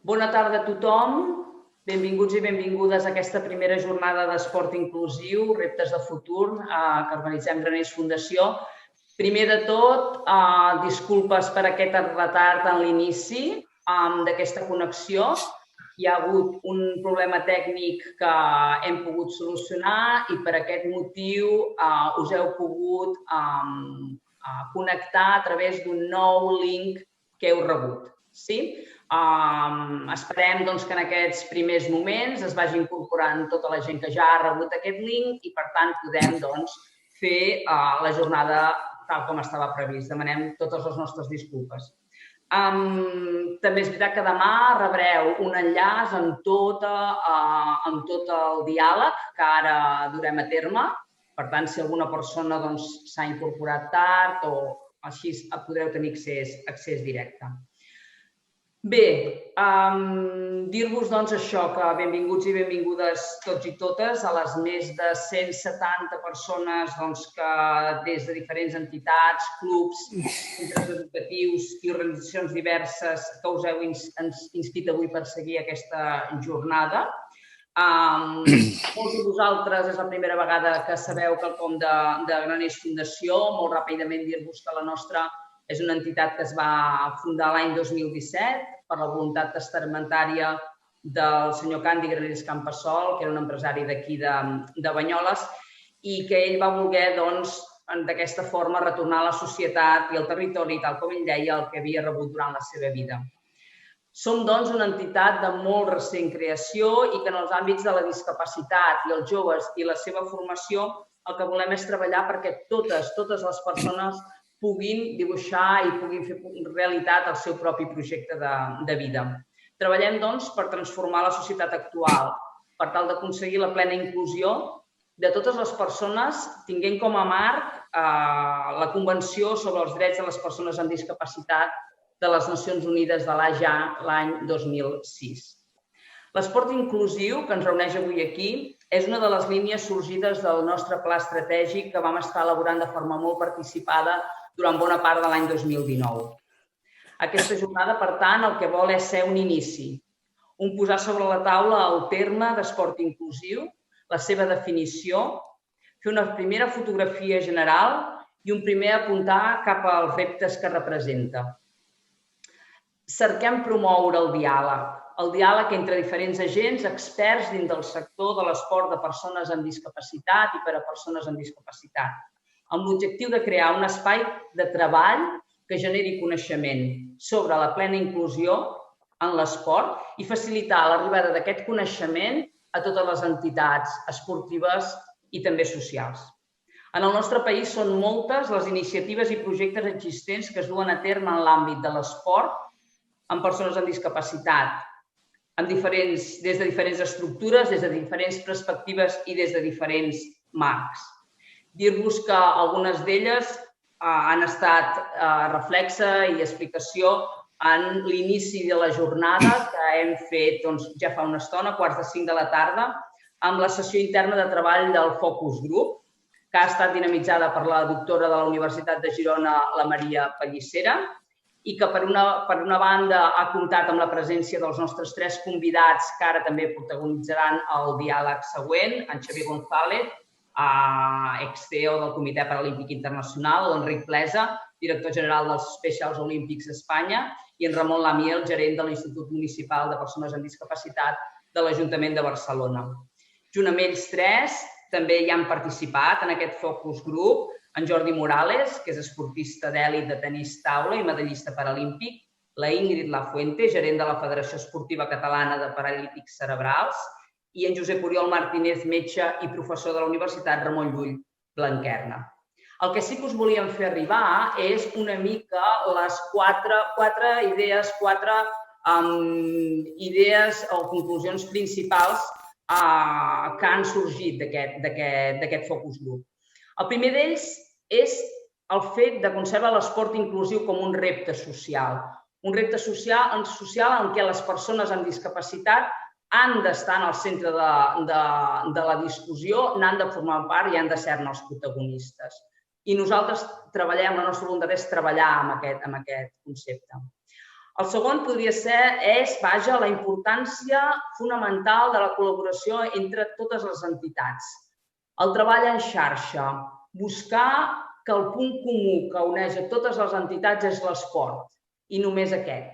Bona tarda a tothom. Benvinguts i benvingudes a aquesta primera jornada d'esport inclusiu, reptes de futur, que organitzem Graners Fundació. Primer de tot, disculpes per aquest retard en l'inici d'aquesta connexió. Hi ha hagut un problema tècnic que hem pogut solucionar i per aquest motiu us heu pogut connectar a través d'un nou link que heu rebut. Sí? Esperem que en aquests primers moments es vagi incorporant tota la gent que ja ha rebut aquest link i, per tant, podem fer la jornada tal com estava previst. Demanem totes les nostres disculpes. També és veritat que demà rebreu un enllaç amb tot el diàleg que ara durem a terme. Per tant, si alguna persona s'ha incorporat tard o així podreu tenir accés directe. Bé, dir-vos això, que benvinguts i benvingudes tots i totes a les més de 170 persones que des de diferents entitats, clubs, centres educatius i organitzacions diverses que us heu inscrit avui per seguir aquesta jornada. Molts de vosaltres és la primera vegada que sabeu quelcom de Graners Fundació. Molt ràpidament dir-vos que la nostra és una entitat que es va fundar l'any 2017 per la voluntat testamentària del senyor Candi Graners Campassol, que era un empresari d'aquí de Banyoles, i que ell va voler, d'aquesta forma, retornar a la societat i al territori, tal com ell deia, el que havia rebut durant la seva vida. Som, una entitat de molt recent creació i que en els àmbits de la discapacitat i els joves i la seva formació el que volem és treballar perquè totes les persones puguin dibuixar i puguin fer realitat el seu propi projecte de vida. Treballem, per transformar la societat actual, per tal d'aconseguir la plena inclusió de totes les persones, tinguent com a marc la Convenció sobre els drets de les persones amb discapacitat de les Nacions Unides de l'AJA l'any 2006. L'esport inclusiu, que ens reuneix avui aquí, és una de les línies sorgides del nostre pla estratègic que vam estar elaborant de forma molt participada durant bona part de l'any 2019. Aquesta jornada, per tant, el que vol és ser un inici, un posar sobre la taula el terme d'esport inclusiu, la seva definició, fer una primera fotografia general i un primer apuntar cap als reptes que representa. Cerquem promoure el diàleg entre diferents agents, experts dins del sector de l'esport de persones amb discapacitat i per a persones amb discapacitat, amb l'objectiu de crear un espai de treball que generi coneixement sobre la plena inclusió en l'esport i facilitar l'arribada d'aquest coneixement a totes les entitats esportives i també socials. En el nostre país són moltes les iniciatives i projectes existents que es duen a terme en l'àmbit de l'esport amb persones amb discapacitat, des de diferents estructures, des de diferents perspectives i des de diferents marcs. Dir-vos que algunes d'elles han estat reflexe i explicació en l'inici de la jornada que hem fet ja fa una estona, a 4:45 de la tarda, amb la sessió interna de treball del Focus Group, que ha estat dinamitzada per la doctora de la Universitat de Girona, la Maria Pallissera, i que per una banda ha comptat amb la presència dels nostres 3 convidats que ara també protagonitzaran el diàleg següent, en Xavier González, ex-CEO del Comitè Paralímpic Internacional, l'Enric Plesa, director general dels Specials Olímpics d'Espanya, i en Ramon Lamiel, gerent de l'Institut Municipal de Persones amb Discapacitat de l'Ajuntament de Barcelona. Junt amb ells 3 també hi han participat en aquest Focus Group en Jordi Morales, que és esportista d'èlit de tenis taula i medallista paralímpic, la Ingrid Lafuente, gerent de la Federació Esportiva Catalana de Paralítics Cerebrals, i en Josep Oriol Martínez, metge i professor de la Universitat Ramon Llull Blanquerna. El que sí que us volíem fer arribar és una mica les 4 idees o conclusions principals que han sorgit d'aquest Focus Group. El primer d'ells és el fet de concebre l'esport inclusiu com un repte social. Un repte social en què les persones amb discapacitat han d'estar en el centre de la discussió, n'han de formar part i han de ser-ne els protagonistes. I nosaltres treballem, la nostra voluntat és treballar amb aquest concepte. El segon és la importància fonamental de la col·laboració entre totes les entitats. El treball en xarxa, buscar que el punt comú que uneix a totes les entitats és l'esport, i només aquest.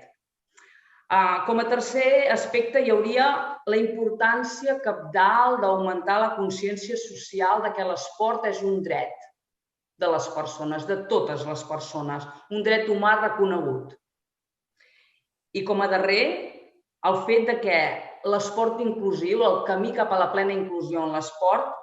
Com a tercer aspecte hi hauria la importància cabdal d'augmentar la consciència social de que l'esport és un dret de les persones, de totes les persones, un dret humà reconegut. I com a darrer, el fet que l'esport inclusiu, el camí cap a la plena inclusió en l'esport,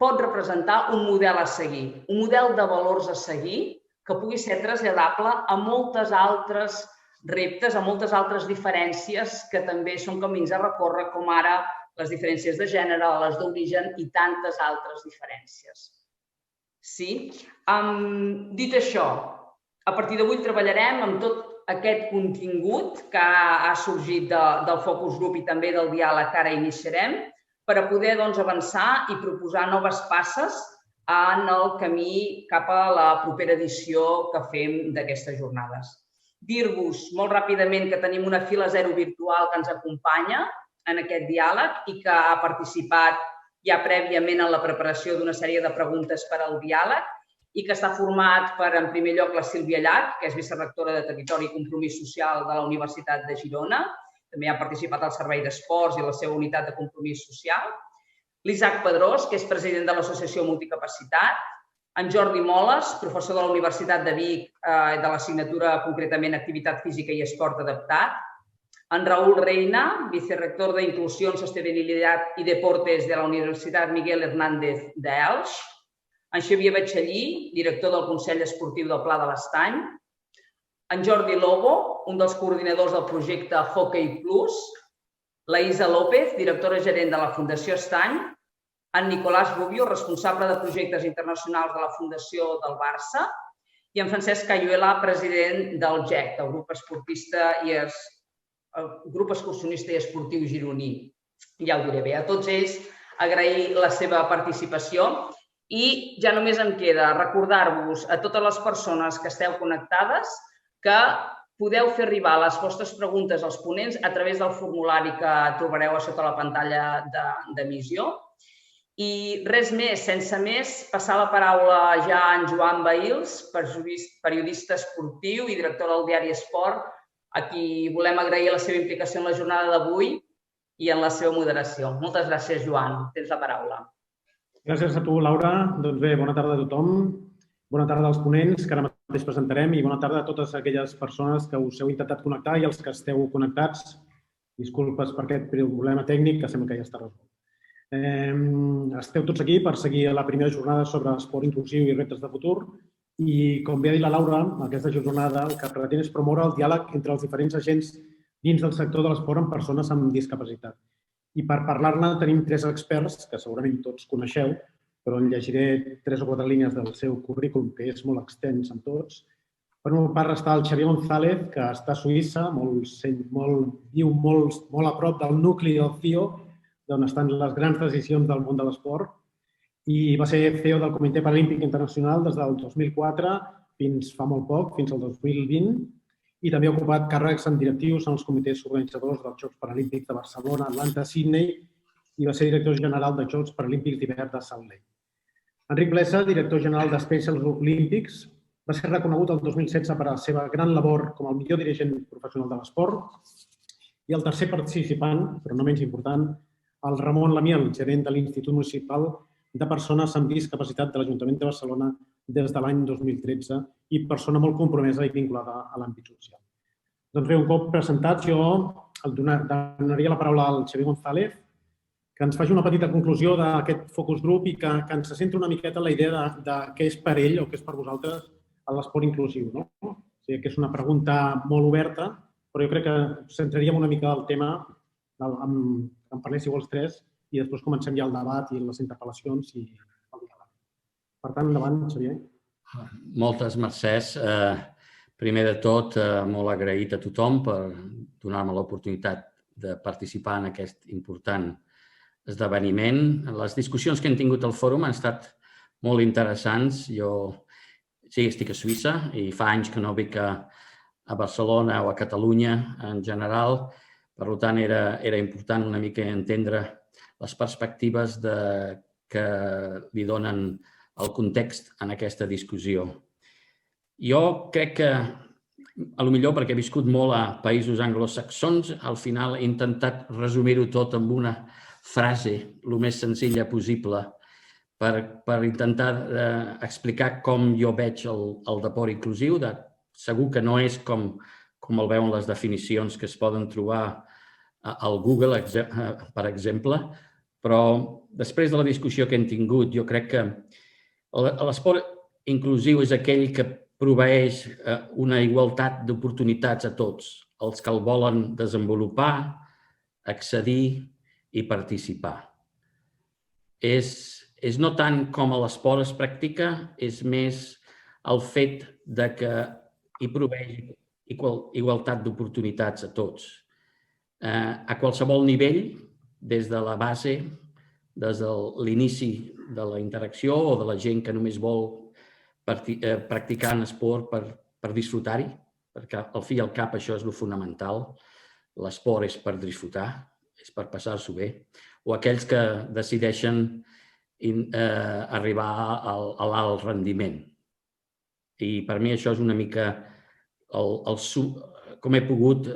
pot representar un model a seguir, un model de valors a seguir que pugui ser traslladable a moltes altres reptes, a moltes altres diferències que també són camins a recórrer, com ara les diferències de gènere, les d'origen i tantes altres diferències. Sí? Dit això, a partir d'avui treballarem amb tot aquest contingut que ha sorgit del focus group i també del diàleg que ara iniciarem per a poder avançar i proposar noves passes en el camí cap a la propera edició que fem d'aquestes jornades. Dir-vos molt ràpidament que tenim una fila zero virtual que ens acompanya en aquest diàleg i que ha participat ja prèviament en la preparació d'una sèrie de preguntes per al diàleg i que està format per, en primer lloc, la Sílvia Llach, que és vicerectora de Territori i Compromís Social de la Universitat de Girona. També ha participat al Servei d'Esports i la seva unitat de compromís social. L'Isaac Pedrós, que és president de l'Associació Multicapacitat. En Jordi Moles, professor de la Universitat de Vic, de l'assignatura concretament Activitat Física i Esport Adaptat. En Raúl Reina, vicerrector d'Inclusió, Sostenibilitat i Deportes de la Universitat Miguel Hernández d'Elx. En Xavier Batxallí, director del Consell Esportiu del Pla de l'Estany. En Jordi Lobo, un dels coordinadors del projecte Hockey Plus. La Isa López, directora gerent de la Fundació Estany. En Nicolás Rubio, responsable de projectes internacionals de la Fundació del Barça. I en Francesc Cayuela, president del GEC, el grup excursionista i esportiu gironí. Ja ho diré bé. A tots ells agrair la seva participació i ja només em queda recordar-vos a totes les persones que esteu connectades que podeu fer arribar les vostres preguntes als ponents a través del formulari que trobareu a sota la pantalla d'emissió. I res més, sense més, passar la paraula ja a en Joan Bahils, periodista esportiu i director del diari Esport, a qui volem agrair la seva implicació en la jornada d'avui i en la seva moderació. Moltes gràcies, Joan. Tens la paraula. Gràcies a tu, Laura. Doncs bé, bona tarda a tothom. Bona tarda als ponents que ara mateix presentarem i bona tarda a totes aquelles persones que us heu intentat connectar i els que esteu connectats. Disculpes per aquest problema tècnic que sembla que ja està resolt. Esteu tots aquí per seguir la primera jornada sobre esport inclusiu i reptes de futur i, com bé ha dit la Laura, aquesta jornada el que pretén és promoure el diàleg entre els diferents agents dins del sector de l'esport amb persones amb discapacitat. I per parlar-ne tenim 3 experts que segurament tots coneixeu, però en llegiré 3 o 4 línies del seu currículum, que és molt extens amb tots. Per una part està el Xavier González, que està a Suïssa, viu molt a prop del nucli del CIO, on estan les grans decisions del món de l'esport, i va ser CEO del Comitè Paralímpic Internacional des del 2004 fins fa molt poc, fins al 2020, i també ha ocupat càrrecs en directius en els comitès organitzadors dels Jocs Paralímpics de Barcelona, Atlanta, Sydney, i va ser director general dels Jocs Paralímpics d'hivern de Salt Lake. Enric Blesa, director general de Special Olympics, va ser reconegut el 2016 per la seva gran labor com el millor dirigent professional de l'esport. I el tercer participant, però no menys important, el Ramon Lamiel, gerent de l'Institut Municipal de Persones amb Discapacitat de l'Ajuntament de Barcelona des de l'any 2013 i persona molt compromesa i vinculada a l'àmbit social. Doncs bé, un cop presentat, jo donaria la paraula al Xavier González, que ens faci una petita conclusió d'aquest focus group i que ens centri una miqueta en la idea de què és per ell o què és per vosaltres l'esport inclusiu. O sigui, que és una pregunta molt oberta, però jo crec que centraríem una mica el tema en parléssiu els 3 i després comencem ja el debat i les interpel·lacions i el diàleg. Per tant, endavant, Xavier. Moltes mercès. Primer de tot, molt agraït a tothom per donar-me l'oportunitat de participar en aquest important esdeveniment. Les discussions que hem tingut al fòrum han estat molt interessants. Jo sí, estic a Suïssa i fa anys que no vinc a a Barcelona o a Catalunya en general. Per tant, era important una mica entendre les perspectives que li donen el context en aquesta discussió. Jo crec que, potser perquè he viscut molt a països anglosaxons, al final he intentat resumir-ho tot amb una frase el més senzilla possible per intentar explicar com jo veig el deport inclusiu. Segur que no és com el veuen les definicions que es poden trobar al Google, per exemple, però després de la discussió que hem tingut, jo crec que l'esport inclusiu és aquell que proveeix una igualtat d'oportunitats a tots, els que el volen desenvolupar, accedir i participar. És no tant com l'esport es practica, és més el fet que hi proveeix igualtat d'oportunitats a tots. A qualsevol nivell, des de la base, des de l'inici de la interacció o de la gent que només vol practicar un esport per disfrutar-hi, perquè al fi i al cap això és el fonamental. L'esport és per disfrutar, és per passar-s'ho bé, o aquells que decideixen arribar a l'alt rendiment. I per mi això és una mica com he pogut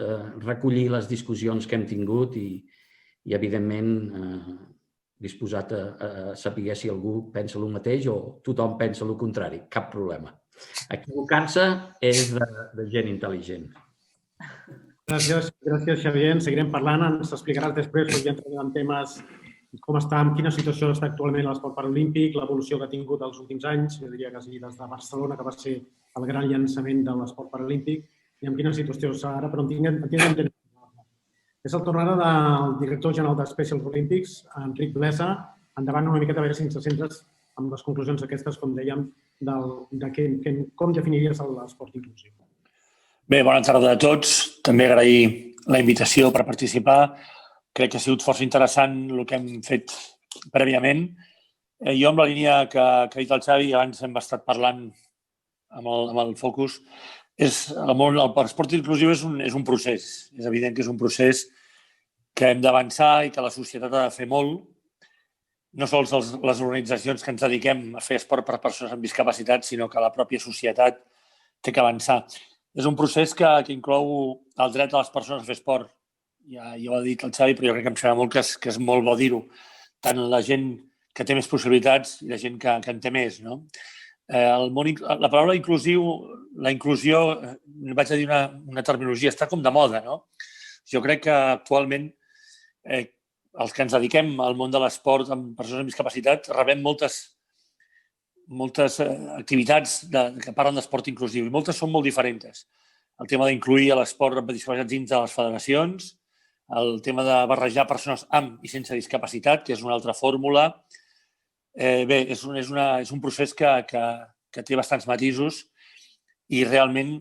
recollir les discussions que hem tingut i evidentment, disposat a saber si algú pensa el mateix o tothom pensa el contrari. Cap problema. Equivocar-se és de gent intel·ligent. Gràcies, Xavier. En seguirem parlant. Ens explicaràs després, ja entrem en temes com està, en quina situació està actualment l'esport paralímpic, l'evolució que ha tingut els últims anys, jo diria que sí, des de Barcelona, que va ser el gran llançament de l'esport paralímpic, i en quina situació està ara, però entenc. És el torn ara del director general de Special Olympics, Enric Blesa. Endavant una miqueta a veure si ens centres en les conclusions aquestes, com dèiem, de com definiries l'esport inclusiu. Bé, bona tarda a tots. També agrair la invitació per participar. Crec que ha sigut força interessant el que hem fet prèviament. Jo, amb la línia que ha dit el Xavi, abans hem estat parlant amb el Focus, l'esport inclusiu és un procés. És evident que és un procés que hem d'avançar i que la societat ha de fer molt. No sols les organitzacions que ens dediquem a fer esport per a persones amb discapacitat, sinó que la pròpia societat té que avançar. És un procés que inclou el dret de les persones a fer esport. Ja ho ha dit el Xavi, però jo crec que em sembla molt que és molt bo dir-ho. Tant la gent que té més possibilitats i la gent que en té més. La paraula inclusiu, la inclusió, vaig a dir una terminologia, està com de moda. Jo crec que actualment els que ens dediquem al món de l'esport amb persones amb discapacitat rebem moltes activitats que parlen d'esport inclusiu i moltes són molt diferents. El tema d'incluir l'esport amb discapacitat dins de les federacions, el tema de barrejar persones amb i sense discapacitat, que és una altra fórmula. Bé, és un procés que té bastants matisos i realment,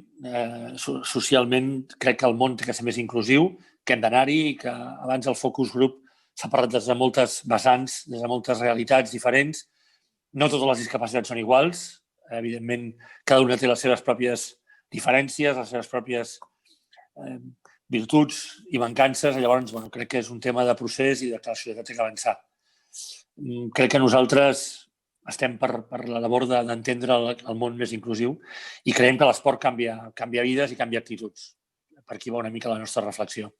socialment, crec que el món té que ser més inclusiu, que hem d'anar-hi i que abans el Focus Group s'ha parlat des de moltes vessants, des de moltes realitats diferents. No totes les discapacitats són iguals. Evidentment, cada una té les seves pròpies diferències, les seves pròpies virtuts i mancances. Llavors, crec que és un tema de procés i de que la societat té que avançar. Crec que nosaltres estem per la labor d'entendre el món més inclusiu i creiem que l'esport canvia vides i canvia actituds. Per aquí va una mica la nostra reflexió.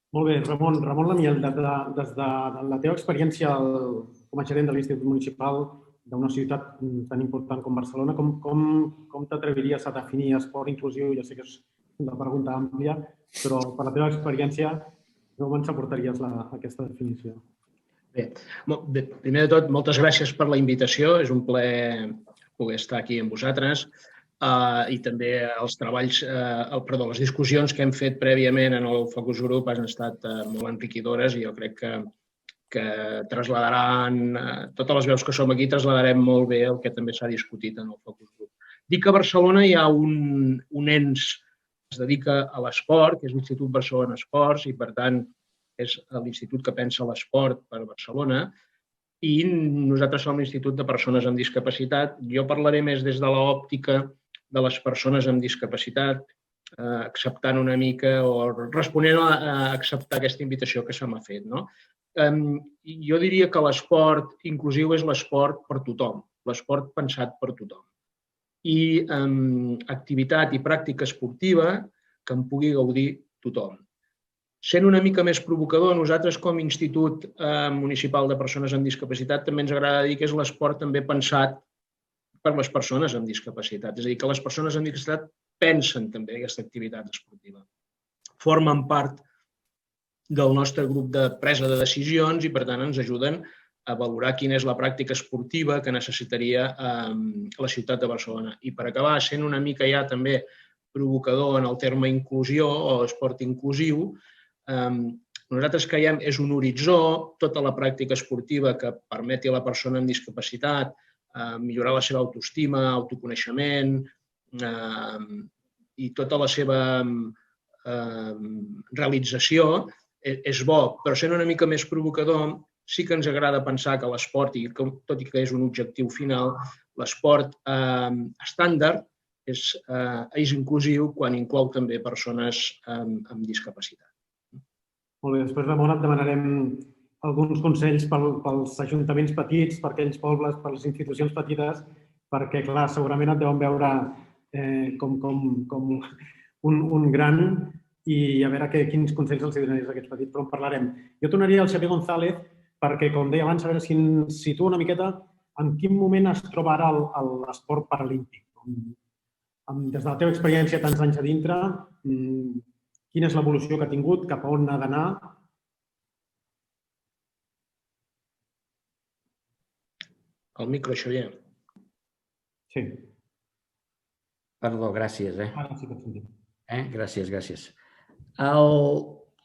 Molt bé, Ramon Lamiel, des de la teva experiència com a gerent de l'Institut Municipal d'una ciutat tan important com Barcelona, com t'atreviries a definir esport inclusiu? Ja sé que és una pregunta àmplia, però per la teva experiència, com ens aportaries aquesta definició? Bé, primer de tot, moltes gràcies per la invitació. És un plaer poder estar aquí amb vosaltres. I també les discussions que hem fet prèviament en el Focus Group han estat molt enriquidores i jo crec que trasladaran, totes les veus que som aquí, trasladarem molt bé el que també s'ha discutit en el Focus Group. Dic que a Barcelona hi ha un ens que es dedica a l'esport, que és l'Institut Barcelona Esports, i per tant és l'institut que pensa l'esport per Barcelona, i nosaltres som l'Institut de Persones amb Discapacitat. Jo parlaré més des de l'òptica de les persones amb discapacitat acceptant una mica o responent a acceptar aquesta invitació que se m'ha fet. Jo diria que l'esport inclusiu és l'esport per tothom, l'esport pensat per tothom. I activitat i pràctica esportiva que en pugui gaudir tothom. Sent una mica més provocador, nosaltres com a Institut Municipal de Persones amb Discapacitat també ens agrada dir que és l'esport també pensat per les persones amb discapacitat. És a dir, que les persones amb discapacitat pensen també aquesta activitat esportiva. Formen part del nostre grup de presa de decisions i, per tant, ens ajuden a valorar quina és la pràctica esportiva que necessitaria la ciutat de Barcelona. I per acabar, sent una mica ja també provocador en el terme inclusió o esport inclusiu, nosaltres creiem que és un horitzó tota la pràctica esportiva que permeti a la persona amb discapacitat millorar la seva autoestima, autoconeixement i tota la seva realització és bo, però sent una mica més provocador sí que ens agrada pensar que l'esport, tot i que és un objectiu final, l'esport estàndard és inclusiu quan inclou també persones amb discapacitat. Molt bé, després, Ramon, et demanarem alguns consells pels ajuntaments petits, per aquells pobles, per les institucions petites, perquè, clar, segurament et deuen veure com un gran i a veure quins consells els donaries a aquests petits, però en parlarem. Jo tornaria al Xavier González perquè, com deia abans, a veure si ens situa una miqueta en quin moment es troba ara l'esport paralímpic. Des de la teva experiència tants anys a dintre, quina és l'evolució que ha tingut, cap a on ha d'anar? El micro, Xavier. Sí. Perdó, gràcies. Ara sí que et sentim. Gràcies.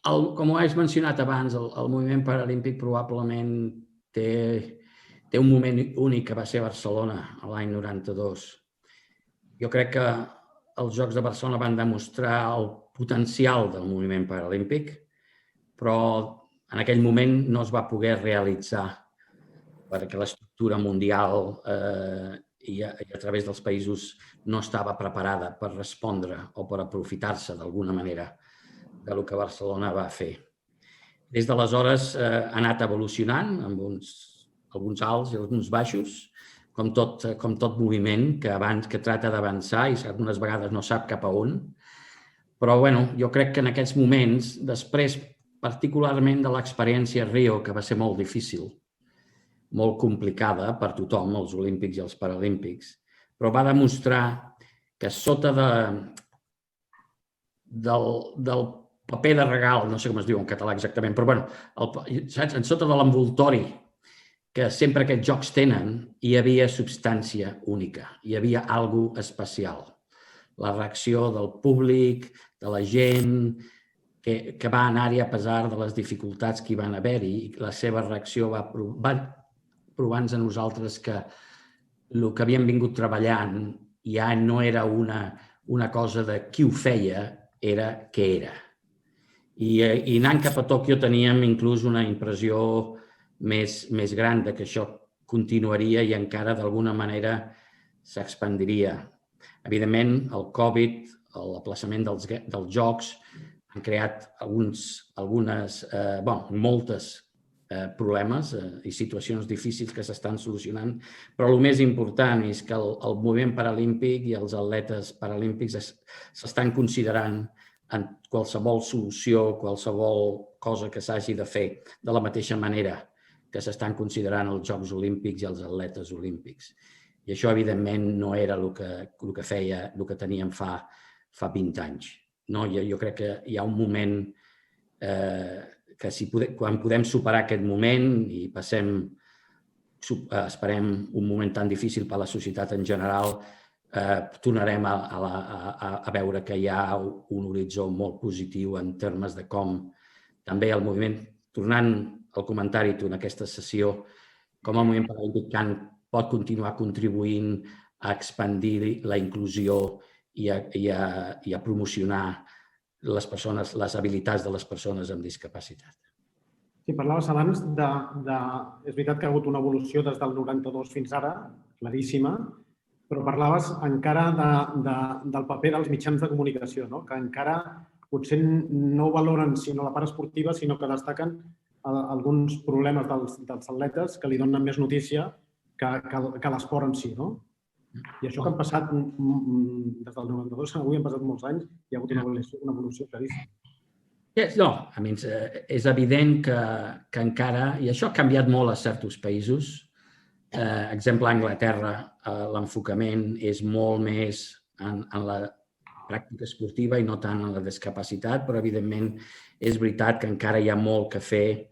Com ho has mencionat abans, el moviment paralímpic probablement té un moment únic que va ser a Barcelona l'any 92. Jo crec que els Jocs de Barcelona van demostrar el potencial del moviment paralímpic, però en aquell moment no es va poder realitzar perquè l'estructura mundial i a través dels països no estava preparada per respondre o per aprofitar-se d'alguna manera del que Barcelona va fer. Des d'aleshores ha anat evolucionant amb alguns alts i alguns baixos, com tot moviment que trata d'avançar i algunes vegades no sap cap a on. Però jo crec que en aquests moments, després particularment de l'experiència Rio, que va ser molt difícil, molt complicada per tothom, els olímpics i els paralímpics, però va demostrar que sota del paper de regal, no sé com es diu en català exactament, però sota de l'envoltori que sempre aquests jocs tenen, hi havia substància única, hi havia alguna cosa especial. La reacció del públic, de la gent que va anar-hi a pesar de les dificultats que hi van haver-hi, i la seva reacció va provar-nos a nosaltres que el que havíem vingut treballant ja no era una cosa de qui ho feia, era què era. I anant cap a Tòquio teníem inclús una impressió més gran de que això continuaria i encara d'alguna manera s'expandiria. Evidentment, el Covid, l'aplaçament dels jocs, han creat moltes problemes i situacions difícils que s'estan solucionant, però el més important és que el moviment paralímpic i els atletes paralímpics s'estan considerant en qualsevol solució, qualsevol cosa que s'hagi de fer, de la mateixa manera que s'estan considerant els Jocs Olímpics i els atletes olímpics. I això, evidentment, no era el que teníem fa 20 anys. Jo crec que hi ha un moment que quan podem superar aquest moment i esperem un moment tan difícil per a la societat en general, tornarem a veure que hi ha un horitzó molt positiu en termes de com també el moviment, tornant al comentari tu en aquesta sessió, com el moviment paralímpic pot continuar contribuint a expandir la inclusió i a promocionar les habilitats de les persones amb discapacitat. Sí, parlaves abans és veritat que ha hagut una evolució des del 92 fins ara, claríssima, Però parlaves encara del paper dels mitjans de comunicació, no? Que encara potser no valoren sinó la part esportiva, sinó que destaquen alguns problemes dels atletes que li donen més notícia que l'esport en si, no? I això que han passat des del 92 a avui han passat molts anys, hi ha hagut una evolució claríssima. No, a més, és evident que encara, i això ha canviat molt a certs països, exemple, a Anglaterra, l'enfocament és molt més en la pràctica esportiva i no tant en la discapacitat, però evidentment és veritat que encara hi ha molt que fer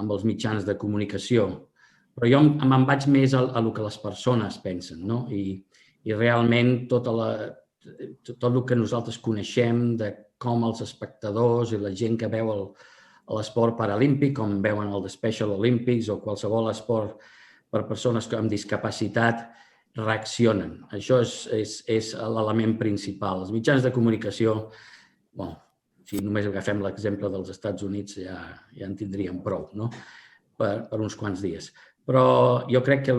amb els mitjans de comunicació. Però jo me'n vaig més a el que les persones pensen, no? I realment tot el que nosaltres coneixem de com els espectadors i la gent que veu l'esport paralímpic, com veuen el de Special Olympics o qualsevol esport per persones amb discapacitat, reaccionen. Això és l'element principal. Els mitjans de comunicació, si només agafem l'exemple dels Estats Units, ja en tindríem prou, no? Per uns quants dies. Però jo crec que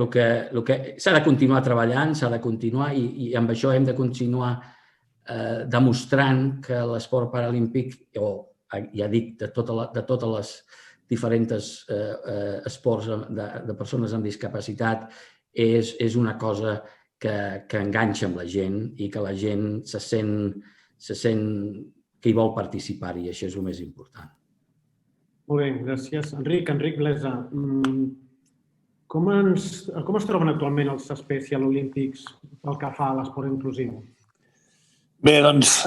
s'ha de continuar treballant, s'ha de continuar i amb això hem de continuar demostrant que l'esport paralímpic, ja dic, de totes les diferents esports de persones amb discapacitat, és una cosa que enganxa amb la gent i que la gent se sent que hi vol participar i això és el més important. Molt bé, gràcies. Enric Blesa, com es troben actualment els Special Olympics pel que fa a l'esport inclusiu? Bé, doncs,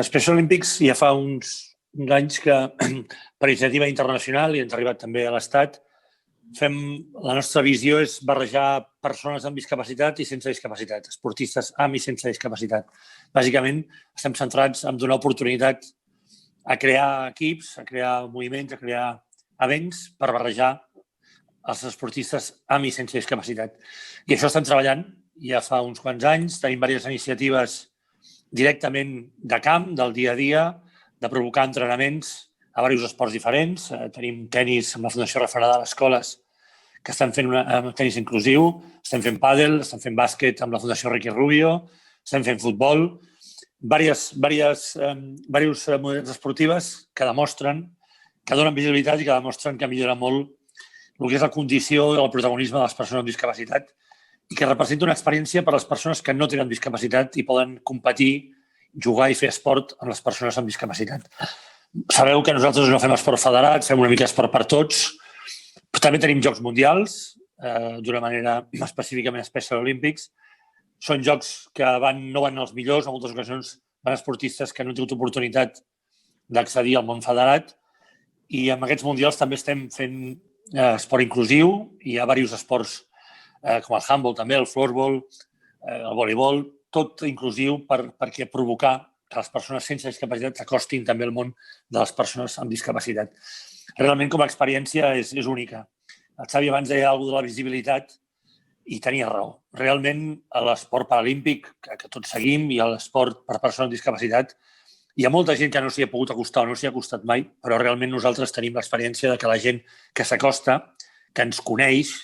Special Olympics ja fa uns anys que, per iniciativa internacional, i ens ha arribat també a l'Estat, la nostra visió és barrejar persones amb discapacitat i sense discapacitat, esportistes amb i sense discapacitat. Bàsicament, estem centrats en donar oportunitat a crear equips, a crear moviments, a crear events per barrejar els esportistes amb i sense discapacitat. I això estem treballant ja fa uns quants anys. Tenim diverses iniciatives directament de camp, del dia a dia, de provocar entrenaments a diversos esports diferents. Tenim tenis amb la Fundació Referada a les escoles que estan fent tenis inclusiu, estem fent pàdel, estem fent bàsquet amb la Fundació Ricky Rubio, estem fent futbol, diverses modalitats esportives que demostren, que donen visibilitat i que demostren que millora molt el que és la condició i el protagonisme de les persones amb discapacitat i que representa una experiència per a les persones que no tenen discapacitat i poden competir, jugar i fer esport amb les persones amb discapacitat. Sabeu que nosaltres no fem esport federat, fem una mica esport per tots, però també tenim Jocs Mundials, d'una manera específicament Special Olympics. Són jocs que no van els millors, en moltes ocasions van esportistes que no han tingut oportunitat d'accedir al món federat i amb aquests mundials també estem fent esport inclusiu. Hi ha diversos esports com el handball també, el floorball, el voleibol, tot inclusiu perquè provocar que les persones sense discapacitat s'acostin també al món de les persones amb discapacitat. Realment, com a experiència, és única. El Xavi abans deia alguna cosa de la visibilitat i tenia raó. Realment, a l'esport paralímpic, que tots seguim, i a l'esport per persones amb discapacitat, hi ha molta gent que no s'hi ha pogut acostar o no s'hi ha acostat mai, però realment nosaltres tenim l'experiència de que la gent que s'acosta, que ens coneix,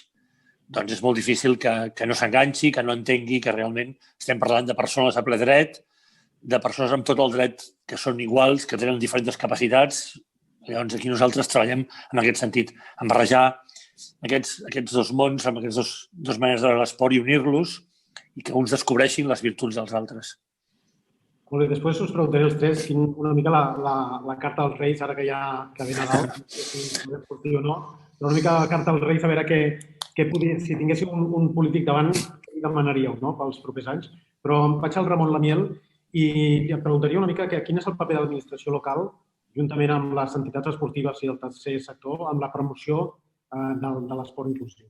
doncs és molt difícil que no s'enganxi, que no entengui que realment estem parlant de persones a ple dret, de persones amb tot el dret que són iguals, que tenen diferents capacitats. Llavors, aquí nosaltres treballem en aquest sentit, en barrejar aquests dos mons, amb aquestes dues maneres de l'esport i unir-los i que uns descobreixin les virtuts dels altres. Molt bé, després us preguntaré els tres una mica la carta als Reis, ara que ve Nadal, si és esportiu o no, però una mica la carta als Reis, a veure si tinguéssiu un polític davant, què li demanaríeu pels propers anys. Però em vaig al Ramon Lamiel i em preguntaria una mica quin és el paper de l'administració local, juntament amb les entitats esportives i el tercer sector, amb la promoció de l'esport inclusiu.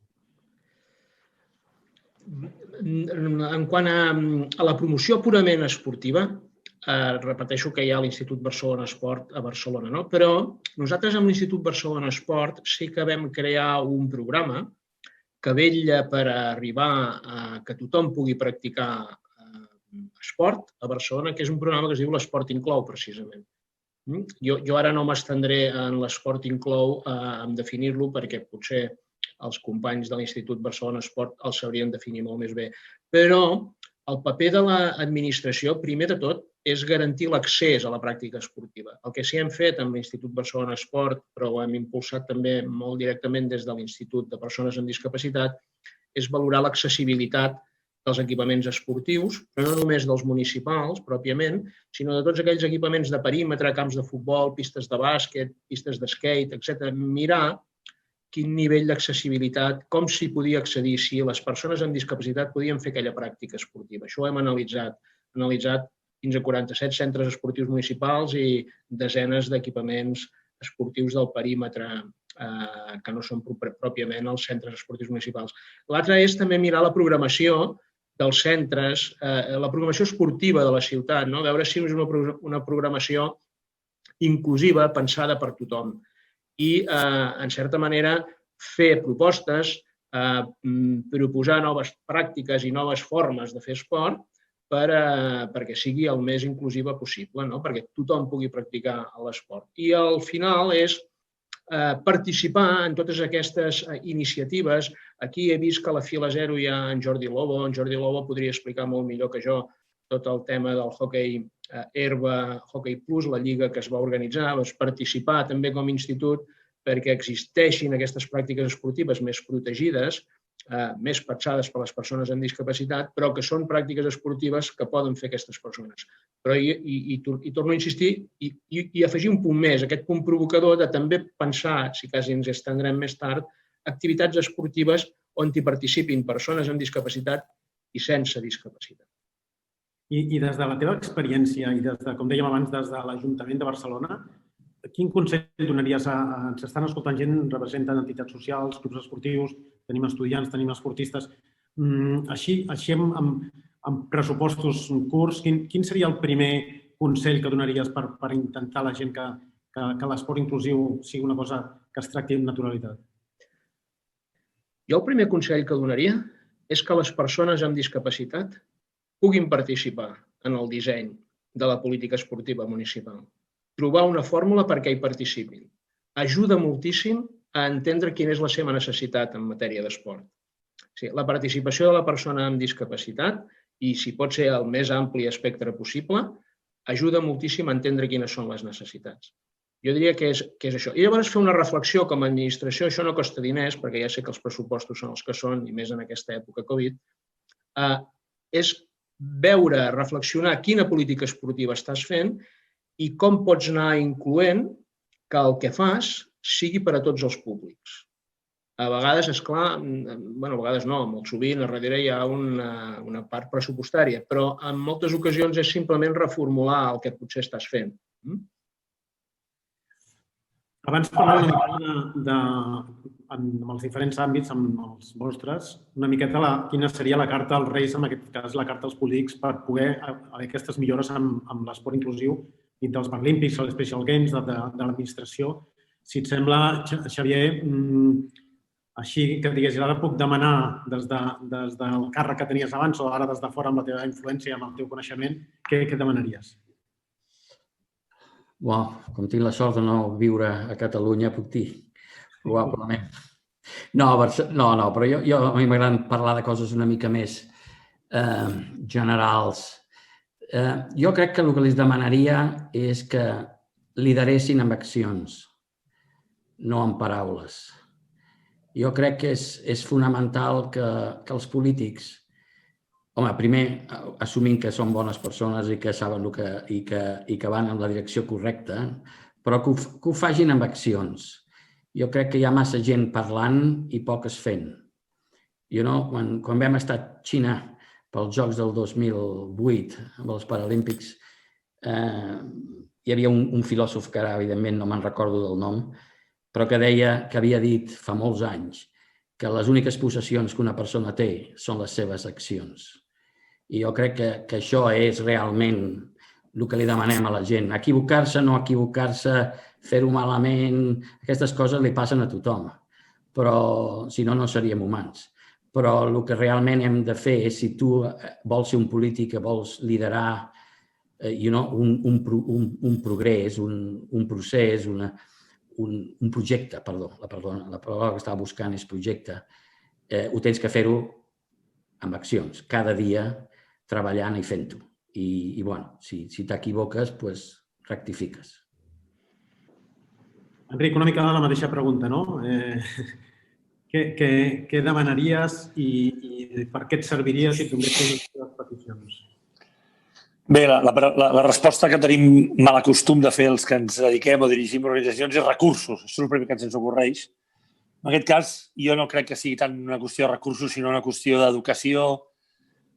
En quant a la promoció purament esportiva, repeteixo que hi ha l'Institut Barcelona Esport a Barcelona, no? Però nosaltres amb l'Institut Barcelona Esport sí que vam crear un programa que vetlla per arribar a que tothom pugui practicar esport a Barcelona, que és un programa que es diu l'Esport Inclou, precisament. Jo ara no m'estendré en l'Esport Inclou en definir-lo perquè potser els companys de l'Institut Barcelona Esport el sabrien definir molt més bé. Però El paper de l'administració, primer de tot, és garantir l'accés a la pràctica esportiva. El que sí hem fet amb l'Institut Barcelona Esport, però ho hem impulsat també molt directament des de l'Institut de Persones amb Discapacitat, és valorar l'accessibilitat dels equipaments esportius, però no només dels municipals, pròpiament, sinó de tots aquells equipaments de perímetre, camps de futbol, pistes de bàsquet, pistes d'skate, etc. Mirar quin nivell d'accessibilitat, com s'hi podia accedir, si les persones amb discapacitat podien fer aquella pràctica esportiva. Això ho hem analitzat fins a 47 centres esportius municipals i desenes d'equipaments esportius del perímetre que no són pròpiament els centres esportius municipals. L'altre és també mirar la programació dels centres, la programació esportiva de la ciutat, veure si és una programació inclusiva, pensada per tothom. I, en certa manera, fer propostes, proposar noves pràctiques i noves formes de fer esport perquè sigui el més inclusiva possible, perquè tothom pugui practicar l'esport. I al final és participar en totes aquestes iniciatives. Aquí he vist que a la fila 0 hi ha en Jordi Lobo. En Jordi Lobo podria explicar molt millor que jo tot el tema del hoquei herba, Hockey Plus, la lliga que es va organitzar, participar també com a institut perquè existeixin aquestes pràctiques esportives més protegides, més pensades per les persones amb discapacitat, però que són pràctiques esportives que poden fer aquestes persones. Però i torno a insistir i afegir un punt més, aquest punt provocador de també pensar, si quasi ens estendrem més tard, activitats esportives on hi participin persones amb discapacitat i sense discapacitat. I des de la teva experiència i des de, com dèiem abans, des de l'Ajuntament de Barcelona, quin consell donaries ens estan escoltant gent, representen entitats socials, clubs esportius, tenim estudiants, tenim esportistes. Així amb pressupostos curts, quin seria el primer consell que donaries per intentar a la gent que l'esport inclusiu sigui una cosa que es tracti amb naturalitat? Jo el primer consell que donaria és que les persones amb discapacitat puguin participar en el disseny de la política esportiva municipal. Trobar una fórmula perquè hi participin. Ajuda moltíssim a entendre quina és la seva necessitat en matèria d'esport. La participació de la persona amb discapacitat, i si pot ser el més ampli espectre possible, ajuda moltíssim a entendre quines són les necessitats. Jo diria que és això. I llavors fer una reflexió com a administració, això no costa diners, perquè ja sé que els pressupostos són els que són, i més en aquesta època Covid, és veure, reflexionar quina política esportiva estàs fent i com pots anar incloent que el que fas sigui per a tots els públics. A vegades, esclar, a vegades no, molt sovint a darrere hi ha una part pressupostària, però en moltes ocasions és simplement reformular el que potser estàs fent. Abans parlàvem amb els diferents àmbits, amb els vostres, una miqueta quina seria la carta als Reis, en aquest cas la carta als polítics, per poder haver aquestes millores amb l'esport inclusiu dintre dels Paralímpics, els Special Games, de l'administració. Si et sembla, Xavier, així que digués, ara puc demanar des del càrrec que tenies abans o ara des de fora amb la teva influència i amb el teu coneixement, què demanaries? Com tinc la sort de no viure a Catalunya, puc dir, probablement. No, però a mi m'agrada parlar de coses una mica més generals. Jo crec que el que els demanaria és que lideressin amb accions, no amb paraules. Jo crec que és fonamental que els polítics, primer, assumint que són bones persones i que saben i que van en la direcció correcta, però que ho facin amb accions. Jo crec que hi ha massa gent parlant i poques fent. Quan vam estar a Xina pels Jocs del 2008, amb els Paralímpics, hi havia un filòsof que ara, evidentment, no me'n recordo del nom, però que deia que havia dit fa molts anys que les úniques possessions que una persona té són les seves accions. I jo crec que això és realment el que li demanem a la gent. Equivocar-se, no equivocar-se, fer-ho malament, aquestes coses li passen a tothom. Però, si no, no seríem humans. Però el que realment hem de fer és, si tu vols ser un polític, que vols liderar un progrés, un procés, un projecte, la paraula que estava buscant és projecte, ho tens que fer-ho amb accions. Cada dia treballant i fent-ho. I bueno, si t'equivoques, doncs rectifiques. Enric, una mica la mateixa pregunta, no? Què demanaries i per què et serviria si et donessin les peticions? Bé, la resposta que tenim mal acostum de fer els que ens dediquem o dirigim organitzacions és recursos. Això és el primer que ens ocorreix. En aquest cas, jo no crec que sigui tant una qüestió de recursos, sinó una qüestió d'educació,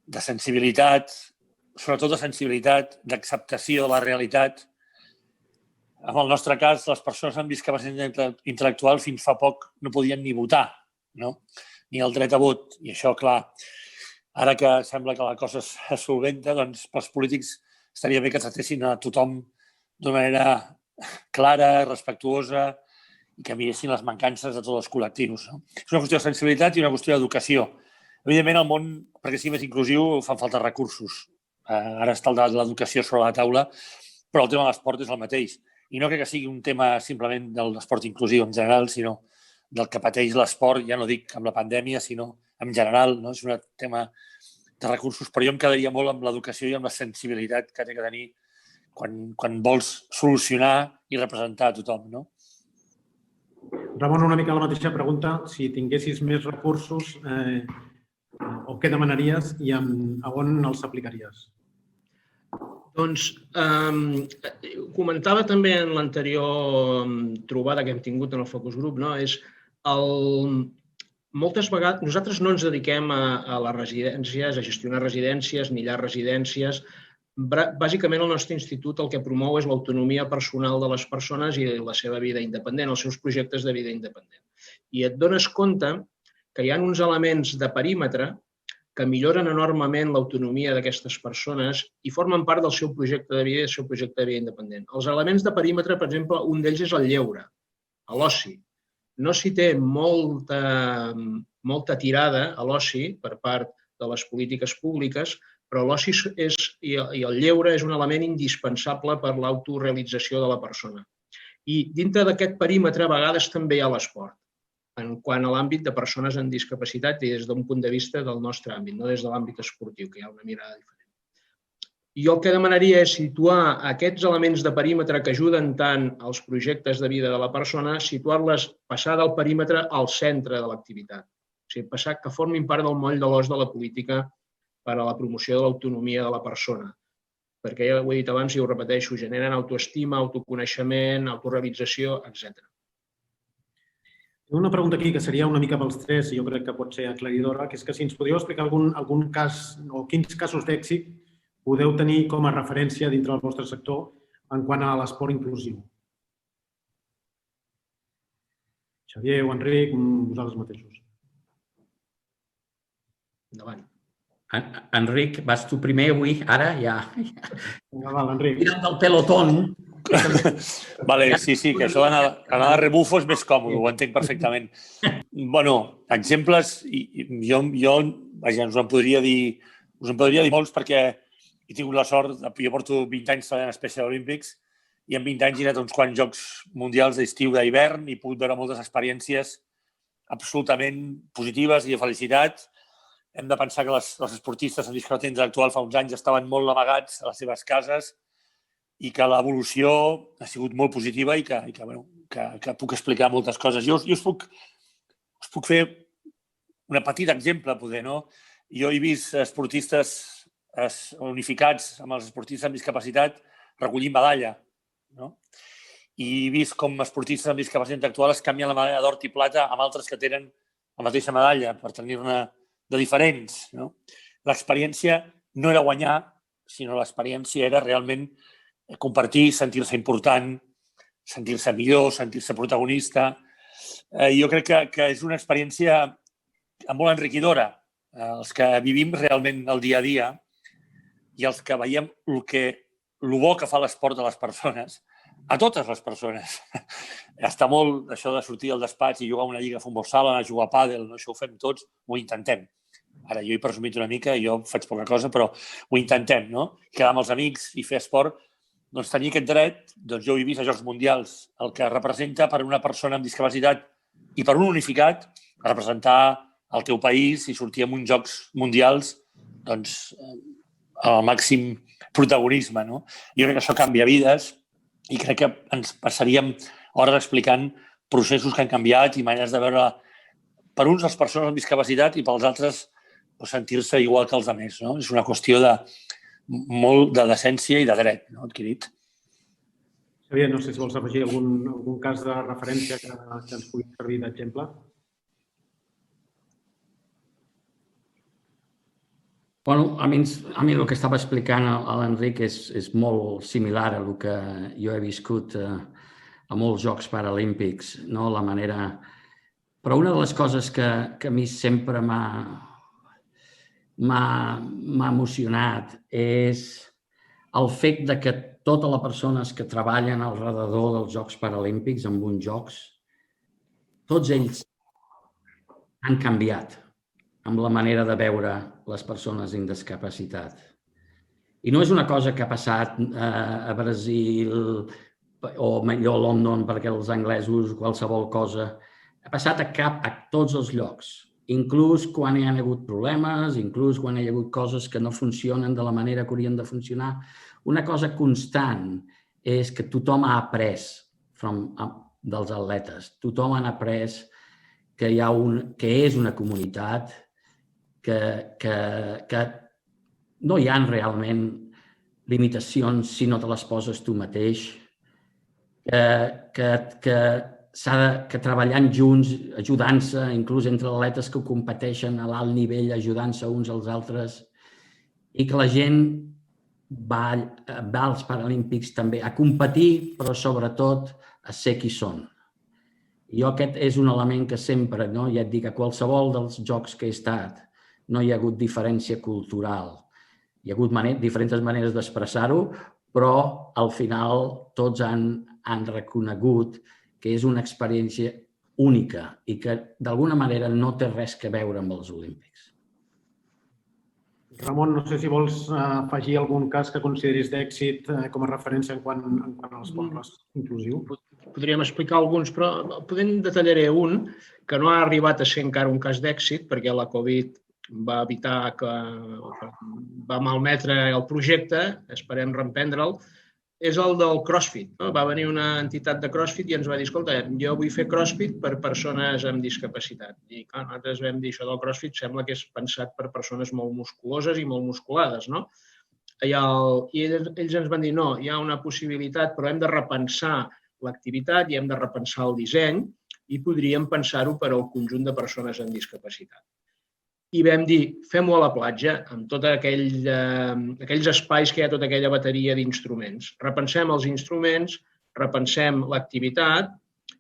de sensibilitat, sobretot de sensibilitat, d'acceptació de la realitat. En el nostre cas, les persones amb discapacitat intel·lectual fins fa poc no podien ni votar, no? Ni el dret a vot. I això, clar, ara que sembla que la cosa es solventa, doncs pels polítics estaria bé que tractessin a tothom d'una manera clara, respectuosa i que miressin les mancances de tots els col·lectius. No? És una qüestió de sensibilitat i una qüestió d'educació. Evidentment, el món, perquè sigui més inclusiu, fan falta recursos. Ara està el debat de l'educació sobre la taula, però el tema de l'esport és el mateix. I no crec que sigui un tema simplement de l'esport inclusiu en general, sinó del que pateix l'esport, ja no dic amb la pandèmia, sinó en general. No? És un tema de recursos, però jo em quedaria molt amb l'educació i amb la sensibilitat que té que tenir quan vols solucionar i representar a tothom. No? Ramon, una mica la mateixa pregunta. Si tinguessis més recursos, o què demanaries i a on els aplicaries? Doncs comentava també en l'anterior trobada que hem tingut en el Focus Group, no? Moltes vegades nosaltres no ens dediquem a les residències, a gestionar residències ni llars residències. Bàsicament, el nostre institut el que promou és l'autonomia personal de les persones i la seva vida independent, els seus projectes de vida independent. I et dones compte que hi ha uns elements de perímetre que milloren enormement l'autonomia d'aquestes persones i formen part del seu projecte de vida i del seu projecte de vida independent. Els elements de perímetre, per exemple, un d'ells és el lleure, l'oci. No s'hi té molta tirada a l'oci per part de les polítiques públiques, però l'oci i el lleure és un element indispensable per l'autorealització de la persona. I dintre d'aquest perímetre a vegades també hi ha l'esport, en quant a l'àmbit de persones amb discapacitat i des d'un punt de vista del nostre àmbit, no des de l'àmbit esportiu, que hi ha una mirada diferent. Jo el que demanaria és situar aquests elements de perímetre que ajuden tant als projectes de vida de la persona, situar-les, passar del perímetre al centre de l'activitat. O sigui, passar que formin part del moll de l'os de la política per a la promoció de l'autonomia de la persona. Perquè ja ho he dit abans i ho repeteixo, generen autoestima, autoconeixement, autorealització, etc. Una pregunta aquí que seria una mica pels tres i jo crec que pot ser aclaridora, que és que si ens podríeu explicar algun cas o quins casos d'èxit podeu tenir com a referència dintre del vostre sector en quant a l'esport inclusiu. Xavier o Enric, vosaltres mateixos. Endavant. Enric, vas tu primer avui? Ara ja. Vinga, val, Enric. Mirant del pelotón. Vale, sí, que això d'anar de rebufo és més còmode, ho entenc perfectament. Bueno, exemples, jo us en podria dir molts perquè he tingut la sort, jo porto 20 anys treballant a Special Olympics i en 20 anys he anat a uns quants jocs mundials d'estiu d'hivern i he pogut veure moltes experiències absolutament positives i de felicitat. Hem de pensar que els esportistes amb discapacitat intel·lectual fa uns anys estaven molt amagats a les seves cases i que l'evolució ha sigut molt positiva i que puc explicar moltes coses. Jo us puc fer un petit exemple, poder, no? Jo he vist esportistes unificats amb els esportistes amb discapacitat recollint medalla, no? I he vist com esportistes amb discapacitat intel·lectual es canvien la medalla d'or i plata amb altres que tenen la mateixa medalla per tenir-ne de diferents, no? L'experiència no era guanyar, sinó l'experiència era realment compartir, sentir-se important, sentir-se millor, sentir-se protagonista. Jo crec que és una experiència molt enriquidora. Els que vivim realment el dia a dia i els que veiem el bo que fa l'esport a les persones, a totes les persones. Està molt això de sortir al despatx i jugar a una lliga de futbol sala, anar a jugar a pàdel, no? Això ho fem tots, ho intentem. Ara, jo he presumit una mica, jo faig poca cosa, però ho intentem, no? Quedar amb els amics i fer esport. Doncs tenir aquest dret, doncs jo ho he vist a Jocs Mundials, el que representa per una persona amb discapacitat i per un unificat, representar el teu país i sortir en uns Jocs Mundials, doncs el màxim protagonisme. No? Jo crec que això canvia vides i crec que ens passaríem hores explicant processos que han canviat i maneres de veure per uns les persones amb discapacitat i pels altres sentir-se igual que els altres. No? És una qüestió de molt de decència i de dret adquirit. Xavier, no sé si vols afegir algun cas de referència que ens pugui servir d'exemple. Bueno, a mi el que estava explicant l'Enric és molt similar a el que jo he viscut a molts Jocs Paralímpics, no? La manera... Però una de les coses que a mi sempre m'ha emocionat és el fet de que totes les persones que treballen al redador dels Jocs Paralímpics amb uns jocs, tots ells han canviat amb la manera de veure les persones amb discapacitat. I no és una cosa que ha passat a Brasil o millor a London perquè els anglesos qualsevol cosa. Ha passat a tots els llocs, inclús quan hi ha hagut problemes, inclús quan hi ha hagut coses que no funcionen de la manera que haurien de funcionar. Una cosa constant és que tothom ha après dels atletes. Tothom ha après que és una comunitat que no hi ha realment limitacions si no te les poses tu mateix, que treballant junts, ajudant-se, inclús entre atletes que competeixen a l'alt nivell, ajudant-se uns als altres, i que la gent va als Paralímpics també a competir, però sobretot a ser qui són. Jo aquest és un element que sempre, ja et dic, a qualsevol dels jocs que he estat, no hi ha hagut diferència cultural. Hi ha hagut diferents maneres d'expressar-ho, però al final tots han reconegut que és una experiència única i que d'alguna manera no té res a veure amb els Olímpics. Ramon, no sé si vols afegir algun cas que consideris d'èxit com a referència en quant a l'esport inclusiu. Podríem explicar alguns, però podem detallaré un que no ha arribat a ser encara un cas d'èxit perquè la Covid va evitar que va malmetre el projecte, esperem reemprendre'l, és el del CrossFit. Va venir una entitat de CrossFit i ens va dir, escolta, jo vull fer CrossFit per persones amb discapacitat. I clar, nosaltres vam dir, això del CrossFit sembla que és pensat per persones molt musculoses i molt musculades, no? I ells ens van dir, no, hi ha una possibilitat, però hem de repensar l'activitat i hem de repensar el disseny i podríem pensar-ho per al conjunt de persones amb discapacitat. I vam dir, fem-ho a la platja, amb tots aquells espais que hi ha tota aquella bateria d'instruments. Repensem els instruments, repensem l'activitat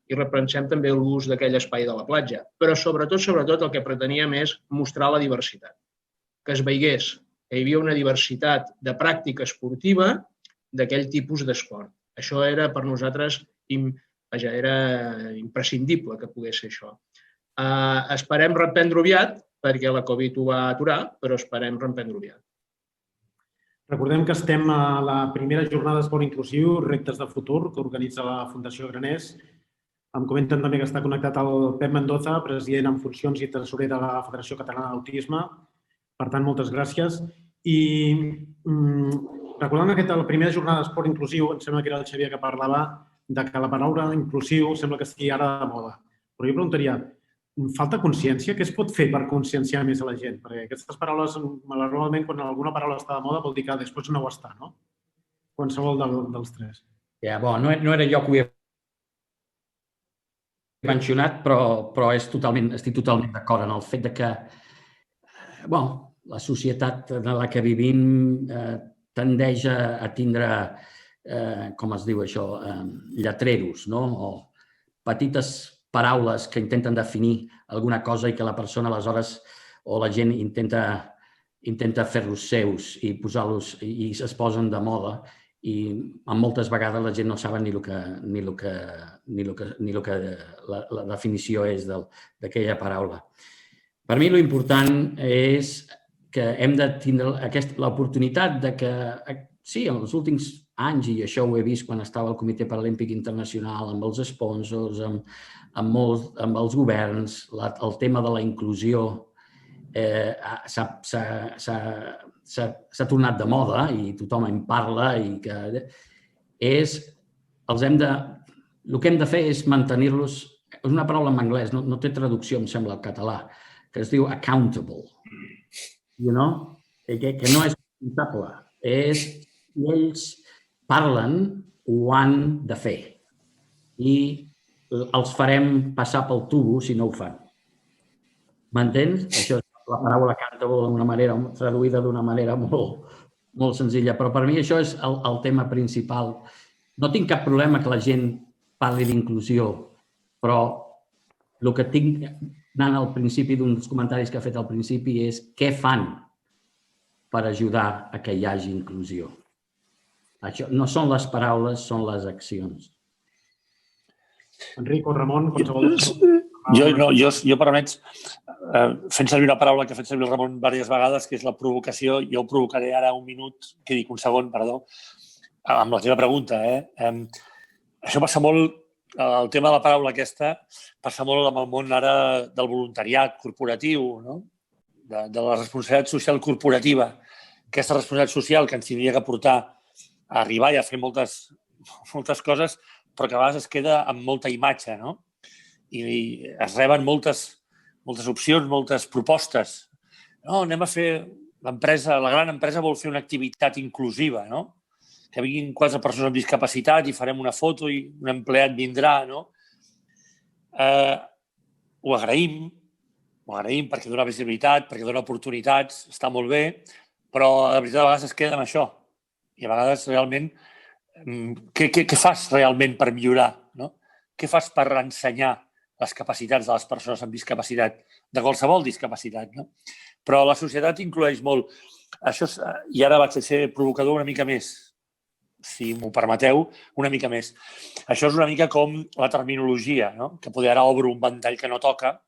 i repensem també l'ús d'aquell espai de la platja. Però sobretot el que preteníem és mostrar la diversitat. Que es veiés que hi havia una diversitat de pràctica esportiva d'aquell tipus d'esport. Això era per nosaltres, era imprescindible que pogués ser això. Esperem reprendre-ho aviat, perquè la Covid ho va aturar, però esperem reprendre-ho aviat. Recordem que estem a la primera jornada d'esport inclusiu, Reptes de Futur, que organitza la Fundació Graners. Em comenten també que està connectat el Pep Mendoza, president en funcions i tresorer de la Federació Catalana d'Autisme. Per tant, moltes gràcies. I recordant la primera jornada d'esport inclusiu, em sembla que era el Xavier que parlava de que la paraula inclusiu sembla que estigui ara de moda. Però jo preguntaria, falta consciència? Què es pot fer per conscienciar més a la gent? Perquè aquestes paraules, malauradament, quan alguna paraula està de moda, vol dir que després no ho està, no? Qualsevol dels tres. No era jo que ho he mencionat, però estic totalment d'acord en el fet que la societat en la que vivim tendeix a tindre, com es diu això, lletreros, o petites paraules que intenten definir alguna cosa i que la persona aleshores o la gent intenta fer-los seus i posar-los i es posen de moda i moltes vegades la gent no sap ni la definició és d'aquella paraula. Per mi l'important és que hem de tindre l'oportunitat de que, sí, en els últims anys, i això ho he vist quan estava al Comitè Paralímpic Internacional, amb els sponsors, amb els governs, el tema de la inclusió s'ha s'ha tornat de moda i tothom en parla i que és, el que hem de fer és mantenir-los, és una paraula en anglès, no té traducció, em sembla, al català, que es diu accountable, que no és comptable, ells parlen, ho han de fer i els farem passar pel tubo si no ho fan. M'entens? Això és la paraula accountable traduïda d'una manera molt senzilla, però per mi això és el tema principal. No tinc cap problema que la gent parli d'inclusió, però el que tinc, anant al principi d'un dels comentaris que ha fet al principi, és què fan per ajudar a que hi hagi inclusió. Això no són les paraules, són les accions. Enric o Ramon, qualsevol... Jo permets, fent servir una paraula que ha fet servir el Ramon diverses vegades, que és la provocació, jo ho provocaré ara un minut, que dic un segon, perdó, amb la teva pregunta. Això passa molt, el tema de la paraula aquesta, passa molt amb el món ara del voluntariat corporatiu, no? De la responsabilitat social corporativa. Aquesta responsabilitat social que ens tindria que portar a arribar i a fer moltes coses, però que a vegades es queda amb molta imatge, no? I es reben moltes opcions, moltes propostes. No, anem a fer la gran empresa vol fer una activitat inclusiva, no? Que vinguin 4 persones amb discapacitat i farem una foto i un empleat vindrà, no? Ho agraïm perquè dona visibilitat, perquè dona oportunitats, està molt bé, però la veritat a vegades es queda amb això. I a vegades realment, què fas realment per millorar? No? Què fas per ensenyar les capacitats de les persones amb discapacitat, de qualsevol discapacitat? No? Però la societat inclueix molt. I ara vaig a ser provocador una mica més, si m'ho permeteu, una mica més. Això és una mica com la terminologia, no? Que poder ara obro un ventall que no toca,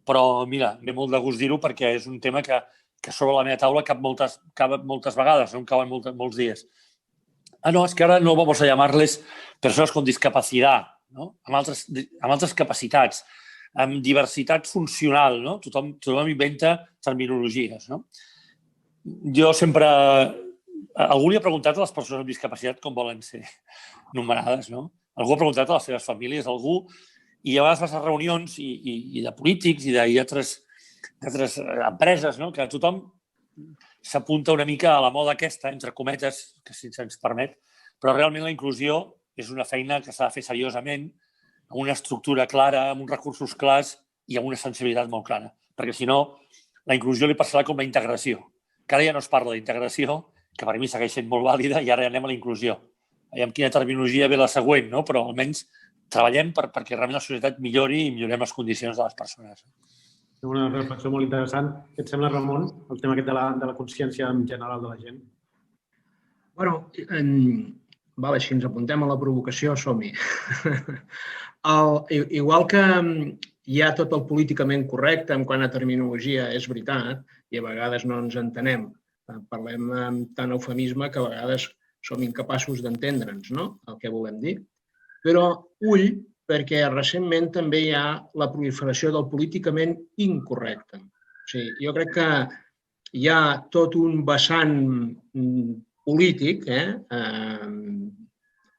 però mira, ve molt de gust dir-ho perquè és un tema que sobre la meva taula cap moltes vegades, no em cauen molts dies. No, es que ahora no vamos a llamarles persones con discapacitat, no? Amb altres capacitats, amb diversitat funcional, no? Tothom inventa terminologies, no? Jo sempre... Algú li ha preguntat a les persones amb discapacitat com volen ser numerades, no? Algú ha preguntat a les seves famílies, algú... I a vegades vas a reunions i de polítics i d'altres empreses, no? Que tothom s'apunta una mica a la moda aquesta, entre cometes, que si se'ns permet, però realment la inclusió és una feina que s'ha de fer seriosament, amb una estructura clara, amb uns recursos clars i amb una sensibilitat molt clara. Perquè, si no, la inclusió li passarà com la integració. Que ara ja no es parla d'integració, que per mi segueix sent molt vàlida, i ara anem a la inclusió. Amb quina terminologia ve la següent, no? Però almenys treballem perquè realment la societat millori i millorem les condicions de les persones. Una reflexió molt interessant. Què et sembla, Ramon, el tema aquest de la consciència en general de la gent? Bueno, si ens apuntem a la provocació, som-hi. Igual que hi ha tot el políticament correcte en quant a terminologia, és veritat, i a vegades no ens entenem. Parlem amb tant eufemisme que a vegades som incapaços d'entendre'ns, no?, el que volem dir. Però ull, perquè recentment també hi ha la proliferació del políticament incorrecte. O sigui, jo crec que hi ha tot un vessant polític,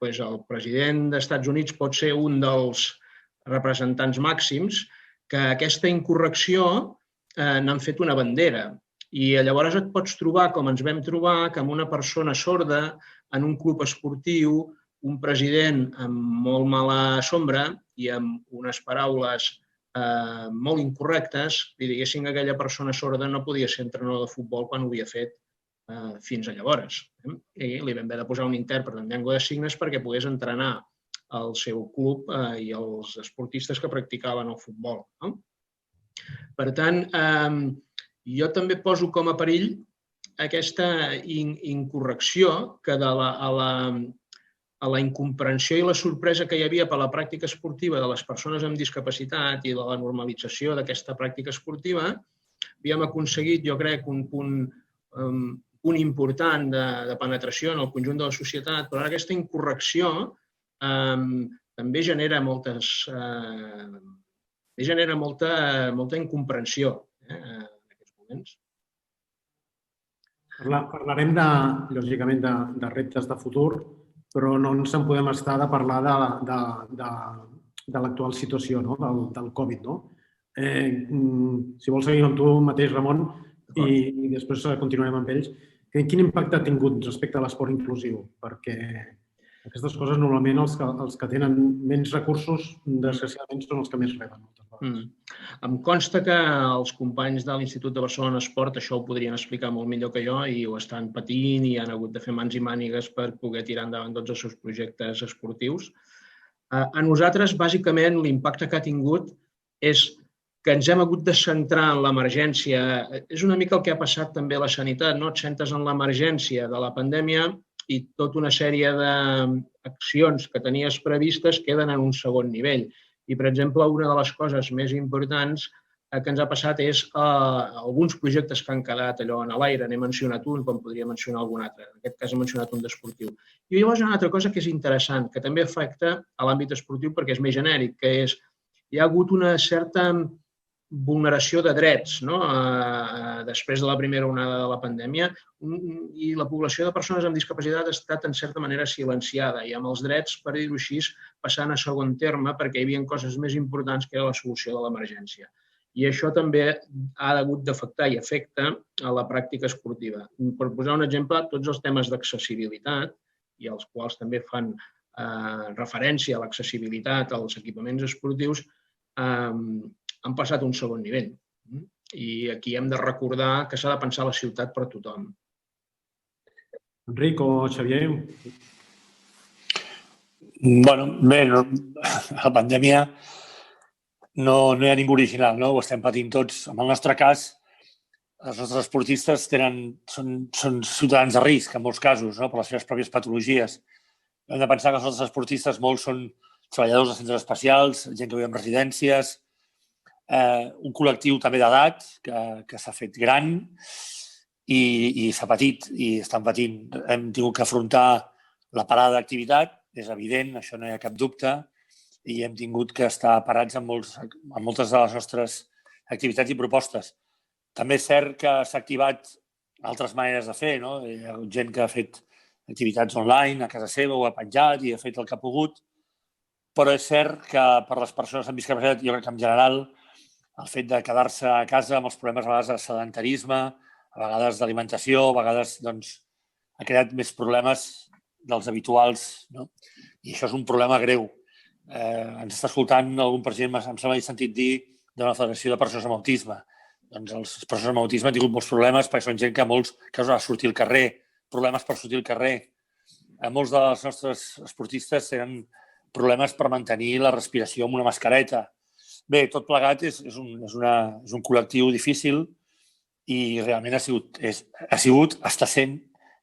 el president dels Estats Units pot ser un dels representants màxims, que aquesta incorrecció n'han fet una bandera. I llavors et pots trobar, com ens vam trobar, que amb una persona sorda en un club esportiu, un president amb molt mala sombra i amb unes paraules molt incorrectes, li diguessin que aquella persona sorda no podia ser entrenador de futbol quan ho havia fet fins a llavors. I li vam haver de posar un intèrpret en llengua de signes perquè pogués entrenar el seu club i els esportistes que practicaven el futbol. Per tant, jo també poso com a perill aquesta incorrecció que a la incomprensió i la sorpresa que hi havia per la pràctica esportiva de les persones amb discapacitat i de la normalització d'aquesta pràctica esportiva, havíem aconseguit, jo crec, un punt important de penetració en el conjunt de la societat, però aquesta incorrecció també genera molta incomprensió en aquests moments. Parlarem, lògicament, de reptes de futur, però no ens en podem estar de parlar de l'actual situació, no? Del Covid. No? Si vols seguir amb tu mateix, Ramon, i després continuarem amb ells. Quin impacte ha tingut respecte a l'esport inclusiu? Perquè aquestes coses normalment els que tenen menys recursos, desgraciadament, són els que més reben moltes vegades. Em consta que els companys de l'Institut de Barcelona Esport això ho podrien explicar molt millor que jo i ho estan patint i han hagut de fer mans i mànigues per poder tirar endavant tots els seus projectes esportius. A nosaltres, bàsicament, l'impacte que ha tingut és que ens hem hagut de centrar en l'emergència. És una mica el que ha passat també a la sanitat, no? Et centres en l'emergència de la pandèmia i tota una sèrie d'accions que tenies previstes queden en un segon nivell. I, per exemple, una de les coses més importants que ens ha passat és alguns projectes que han quedat allò en l'aire. N'he mencionat un, com podria mencionar algun altre. En aquest cas he mencionat un d'esportiu. I llavors hi ha una altra cosa que és interessant, que també afecta a l'àmbit esportiu perquè és més genèric, que és hi ha hagut una certa vulneració de drets, no? Després de la primera onada de la pandèmia, i la població de persones amb discapacitat ha estat en certa manera silenciada i amb els drets, per dir-ho així, passant a segon terme perquè hi havia coses més importants que era la solució de l'emergència. I això també ha hagut d'afectar i afecta a la pràctica esportiva. Per posar un exemple, tots els temes d'accessibilitat, i els quals també fan referència a l'accessibilitat als equipaments esportius, han passat a un segon nivell. I aquí hem de recordar que s'ha de pensar la ciutat per tothom. Enric o Xavier? Bé, la pandèmia no hi ha ningú original, no? Ho estem patint tots. En el nostre cas, els nostres esportistes són ciutadans de risc, en molts casos, no? Per les seves pròpies patologies. Hem de pensar que els nostres esportistes molts són treballadors de centres especials, gent que viu en residències, un col·lectiu també d'edat que s'ha fet gran i s'ha patit i estan patint. Hem tingut que afrontar la parada d'activitat, és evident, això no hi ha cap dubte, i hem tingut que estar parats en moltes de les nostres activitats i propostes. També és cert que s'ha activat altres maneres de fer, no? Hi ha gent que ha fet activitats online a casa seva o ha penjat i ha fet el que ha pogut, però és cert que per les persones amb discapacitat, jo crec que en general, el fet de quedar-se a casa amb els problemes a vegades de sedentarisme, a vegades d'alimentació, a vegades ha creat més problemes dels habituals, no? I això és un problema greu. Ens està escoltant algun president, em sembla que he sentit dir, d'una federació de persones amb autisme. Doncs les persones amb autisme han tingut molts problemes perquè són gent que us ha de sortir al carrer, problemes per sortir al carrer. Molts dels nostres esportistes tenen problemes per mantenir la respiració amb una mascareta. Bé, tot plegat és un col·lectiu difícil i realment està sent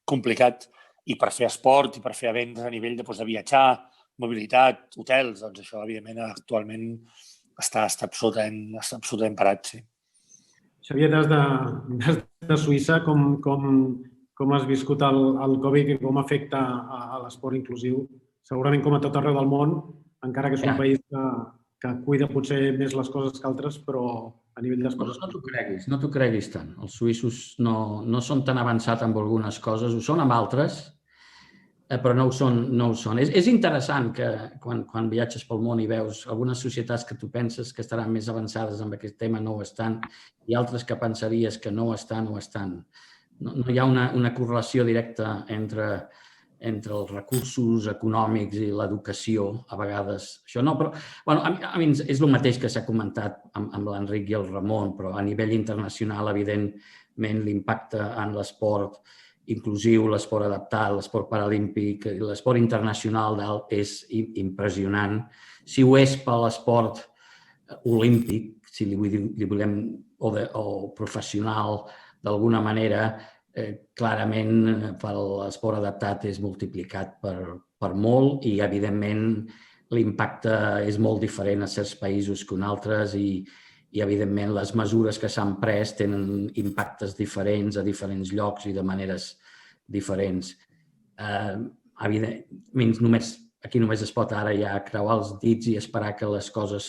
complicat. I per fer esport i per fer events a nivell de viatjar, mobilitat, hotels, doncs això, evidentment, actualment està absolutament parat, sí. Xavier, des de Suïssa, com has viscut el Covid i com afecta a l'esport inclusiu? Segurament com a tot arreu del món, encara que és un país que cuida potser més les coses que altres, però a nivell d'esport... No t'ho creguis tant. Els suïssos no són tan avançats amb algunes coses, ho són amb altres, però no ho són. És interessant que quan viatges pel món i veus algunes societats que tu penses que estaran més avançades amb aquest tema no ho estan i altres que pensaries que no ho estan, ho estan. No hi ha una correlació directa entre els recursos econòmics i l'educació, a vegades. Això no, però a mi és el mateix que s'ha comentat amb l'Enric i el Ramon, però a nivell internacional, evidentment, l'impacte en l'esport inclusiu, l'esport adaptat, l'esport paralímpic, l'esport internacional és impressionant. Si ho és per l'esport olímpic, si li volem, o professional, d'alguna manera, clarament per l'esport adaptat és multiplicat per molt i, evidentment, l'impacte és molt diferent a certs països que en altres i, evidentment, les mesures que s'han pres tenen impactes diferents a diferents llocs i de maneres diferents. Aquí només es pot ara ja creuar els dits i esperar que les coses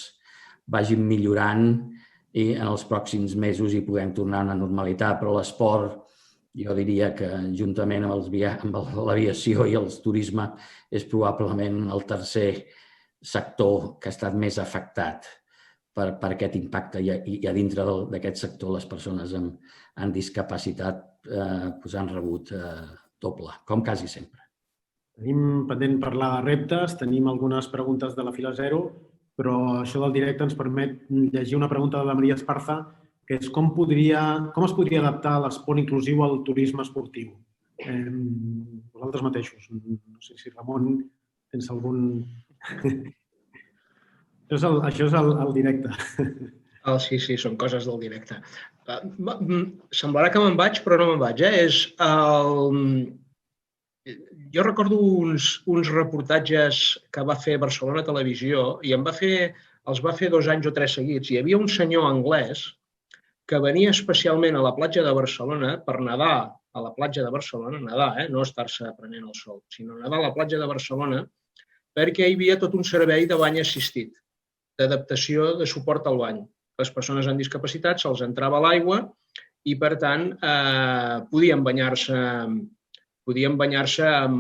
vagin millorant i en els pròxims mesos hi puguem tornar a una normalitat, però l'esport Jo diria que juntament amb l'aviació i el turisme és probablement el tercer sector que ha estat més afectat per aquest impacte i a dintre d'aquest sector les persones amb discapacitat han rebut doble, com quasi sempre. Tenim pendent parlar de reptes, tenim algunes preguntes de la fila 0, però això del directe ens permet llegir una pregunta de la Maria Esparza, que és com es podria adaptar l'esport inclusiu al turisme esportiu? Vosaltres mateixos. No sé si Ramon tens algun... Això és el directe. Sí, són coses del directe. Semblarà que me'n vaig, però no me'n vaig. Jo recordo uns reportatges que va fer Barcelona Televisió i els va fer 2 anys o 3 seguits. Hi havia un senyor anglès que venia especialment a la platja de Barcelona per nedar a la platja de Barcelona, nedar, no estar-se prenent el sol, sinó nedar a la platja de Barcelona, perquè hi havia tot un servei de bany assistit, d'adaptació de suport al bany. Les persones amb discapacitat se'ls entrava a l'aigua i, per tant, podien banyar-se amb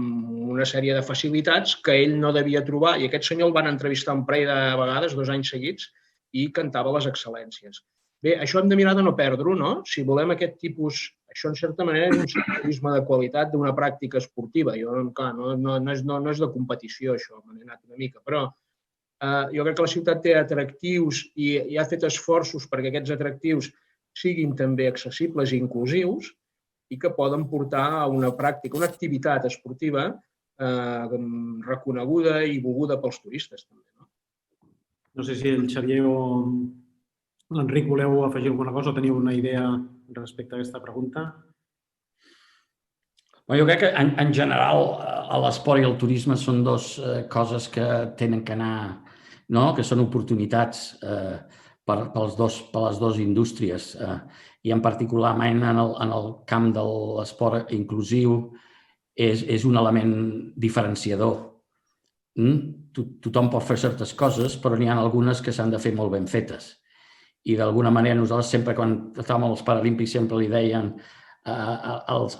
una sèrie de facilitats que ell no devia trobar. I aquest senyor el van entrevistar un parell de vegades, 2 anys seguits, i cantava les excel·lències. Bé, això hem de mirar de no perdre-ho, no? Si volem aquest tipus... Això, en certa manera, és un turisme de qualitat d'una pràctica esportiva. Clar, no és de competició, això, m'he anat una mica, però jo crec que la ciutat té atractius i ha fet esforços perquè aquests atractius siguin també accessibles i inclusius i que poden portar a una pràctica, una activitat esportiva reconeguda i volguda pels turistes, també. No sé si el Xavier o l'Enric voleu afegir alguna cosa o teniu una idea respecte a aquesta pregunta? Jo crec que, en general, l'esport i el turisme són 2 coses que tenen que anar, que són oportunitats per les 2 indústries. I, en particularment, en el camp de l'esport inclusiu, és un element diferenciador. Tothom pot fer certes coses, però n'hi ha algunes que s'han de fer molt ben fetes. I, d'alguna manera, nosaltres sempre, quan estàvem als Paralímpics, sempre li deien als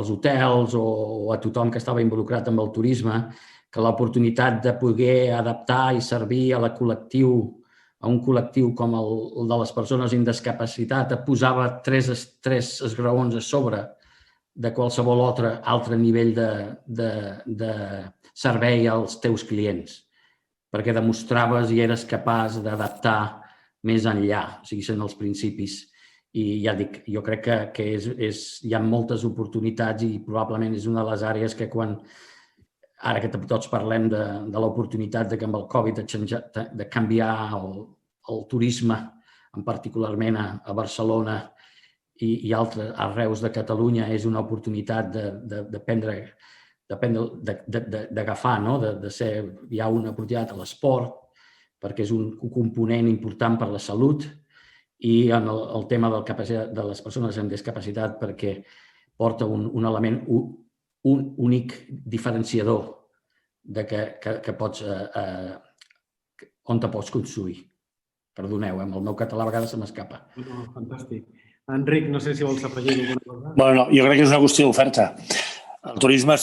hotels o a tothom que estava involucrat amb el turisme que l'oportunitat de poder adaptar i servir a un col·lectiu com el de les persones amb discapacitat et posava 3 esgraons a sobre de qualsevol altre nivell de servei als teus clients, perquè demostraves i eres capaç d'adaptar més enllà, o sigui, són els principis. I ja dic, jo crec que hi ha moltes oportunitats i probablement és una de les àrees que ara que tots parlem de l'oportunitat que amb el Covid de canviar el turisme, particularment a Barcelona i altres arreus de Catalunya, és una oportunitat d'agafar, hi ha una oportunitat a l'esport, perquè és un component important per la salut, i en el tema de les persones amb discapacitat perquè porta un element únic diferenciador que pots on te pots construir. Perdoneu, amb el meu català a vegades se m'escapa. Fantàstic. Enric, no sé si vols afegir alguna cosa. Bueno, jo crec que és una qüestió d'oferta. El turisme,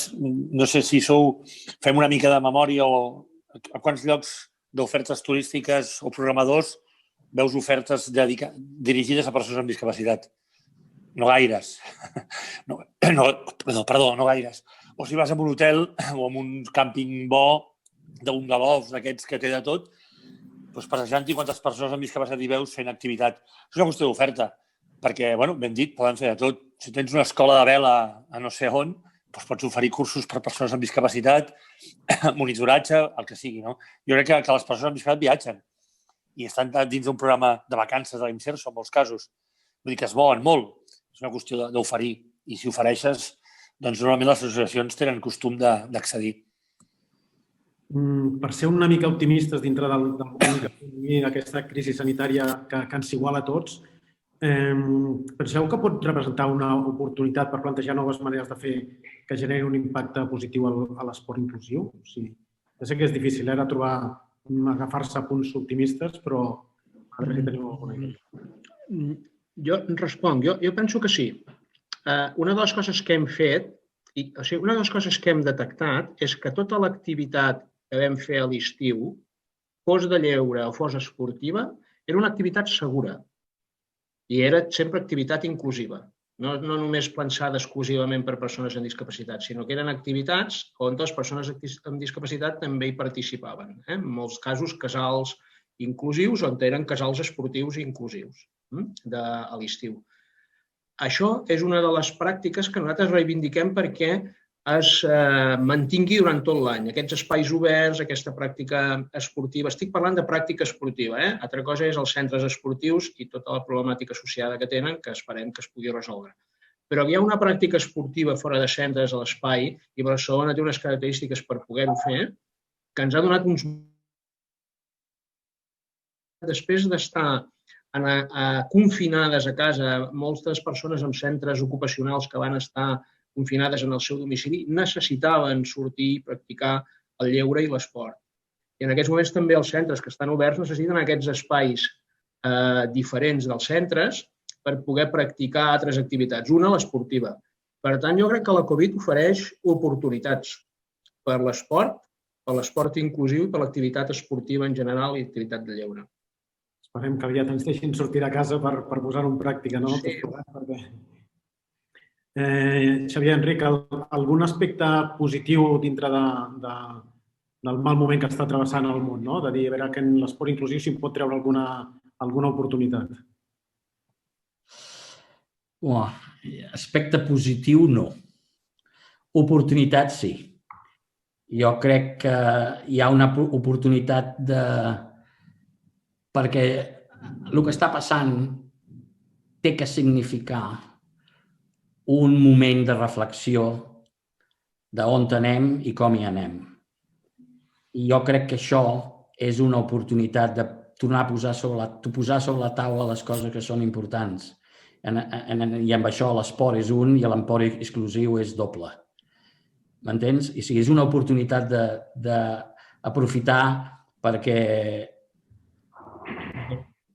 no sé si fem una mica de memòria o a quants llocs d'ofertes turístiques o programadors veus ofertes dirigides a persones amb discapacitat. No gaires. No gaires. O si vas a un hotel o a un càmping bo d'un galov d'aquests que té de tot, passejant-hi quantes persones amb discapacitat hi veus fent activitat. És una qüestió d'oferta, perquè, ben dit, poden fer de tot. Si tens una escola de vela a no sé on, pots oferir cursos per persones amb discapacitat, monitoratge, el que sigui. Jo crec que les persones amb discapacitat viatgen i estan dins d'un programa de vacances de l'IMSERSO, en molts casos. Vull dir que es volen molt. És una qüestió d'oferir. I si ofereixes, doncs normalment les associacions tenen costum d'accedir. Per ser una mica optimistes dintre del moment d'aquesta crisi sanitària que ens iguala a tots, penseu que pot representar una oportunitat per plantejar noves maneres de fer que generi un impacte positiu a l'esport inclusiu? Ja sé que és difícil agafar-se a punts optimistes, però a veure si teniu alguna idea. Jo responc. Jo penso que sí. una de les coses que hem fet, una de les coses que hem detectat és que tota l'activitat que vam fer a l'estiu, fos de lleure o fos esportiva, era una activitat segura i era sempre activitat inclusiva. No només pensada exclusivament per persones amb discapacitat, sinó que eren activitats on les persones amb discapacitat també hi participaven. En molts casos, casals inclusius, on eren casals esportius inclusius a l'estiu. Això és una de les pràctiques que nosaltres reivindiquem perquè es mantingui durant tot l'any. Aquests espais oberts, aquesta pràctica esportiva. Estic parlant de pràctica esportiva. Altra cosa és els centres esportius i tota la problemàtica associada que tenen, que esperem que es pugui resoldre. Però hi ha una pràctica esportiva fora de centres a l'espai i Barcelona té unes característiques per poder-ho fer que ens ha donat uns... Després d'estar confinades a casa, moltes persones amb centres ocupacionals que van estar confinades en el seu domicili necessitaven sortir i practicar el lleure i l'esport. I en aquests moments també els centres que estan oberts necessiten aquests espais diferents dels centres per poder practicar altres activitats. Una, l'esportiva. Per tant, jo crec que la Covid ofereix oportunitats per l'esport inclusiu i per l'activitat esportiva en general i activitat de lleure. Esperem que aviat ens deixin sortir de casa per posar-ho en pràctica, no? Sí. Xavier, Enric, algun aspecte positiu dintre del mal moment que està travessant el món, no? De dir, a veure, que en l'esport inclusiu s'hi pot treure alguna oportunitat. Aspecte positiu, no. Oportunitat, sí. Jo crec que hi ha una oportunitat perquè el que està passant té que significar un moment de reflexió d'on anem i com hi anem. I jo crec que això és una oportunitat de tornar a posar sobre la taula les coses que són importants. I amb això l'esport és un i l'esport exclusiu és doble. M'entens? I és una oportunitat d'aprofitar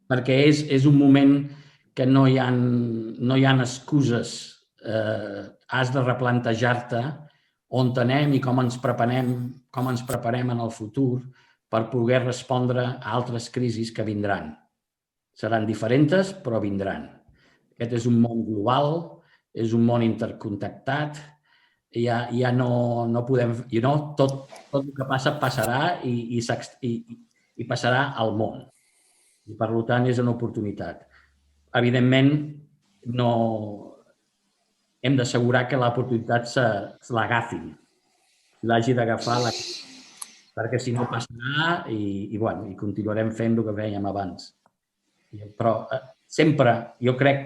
perquè és un moment que no hi ha excuses. Has de replantejar-te on anem i com ens preparem en el futur per poder respondre a altres crisis que vindran. Seran diferents, però vindran. Aquest és un món global, és un món interconnectat, ja no podem... Tot el que passa passarà i passarà al món. I per tant és una oportunitat. Evidentment, hem d'assegurar que l'oportunitat se l'agafin, l'hagi d'agafar, perquè si no passarà i continuarem fent el que fèiem abans. Però sempre jo crec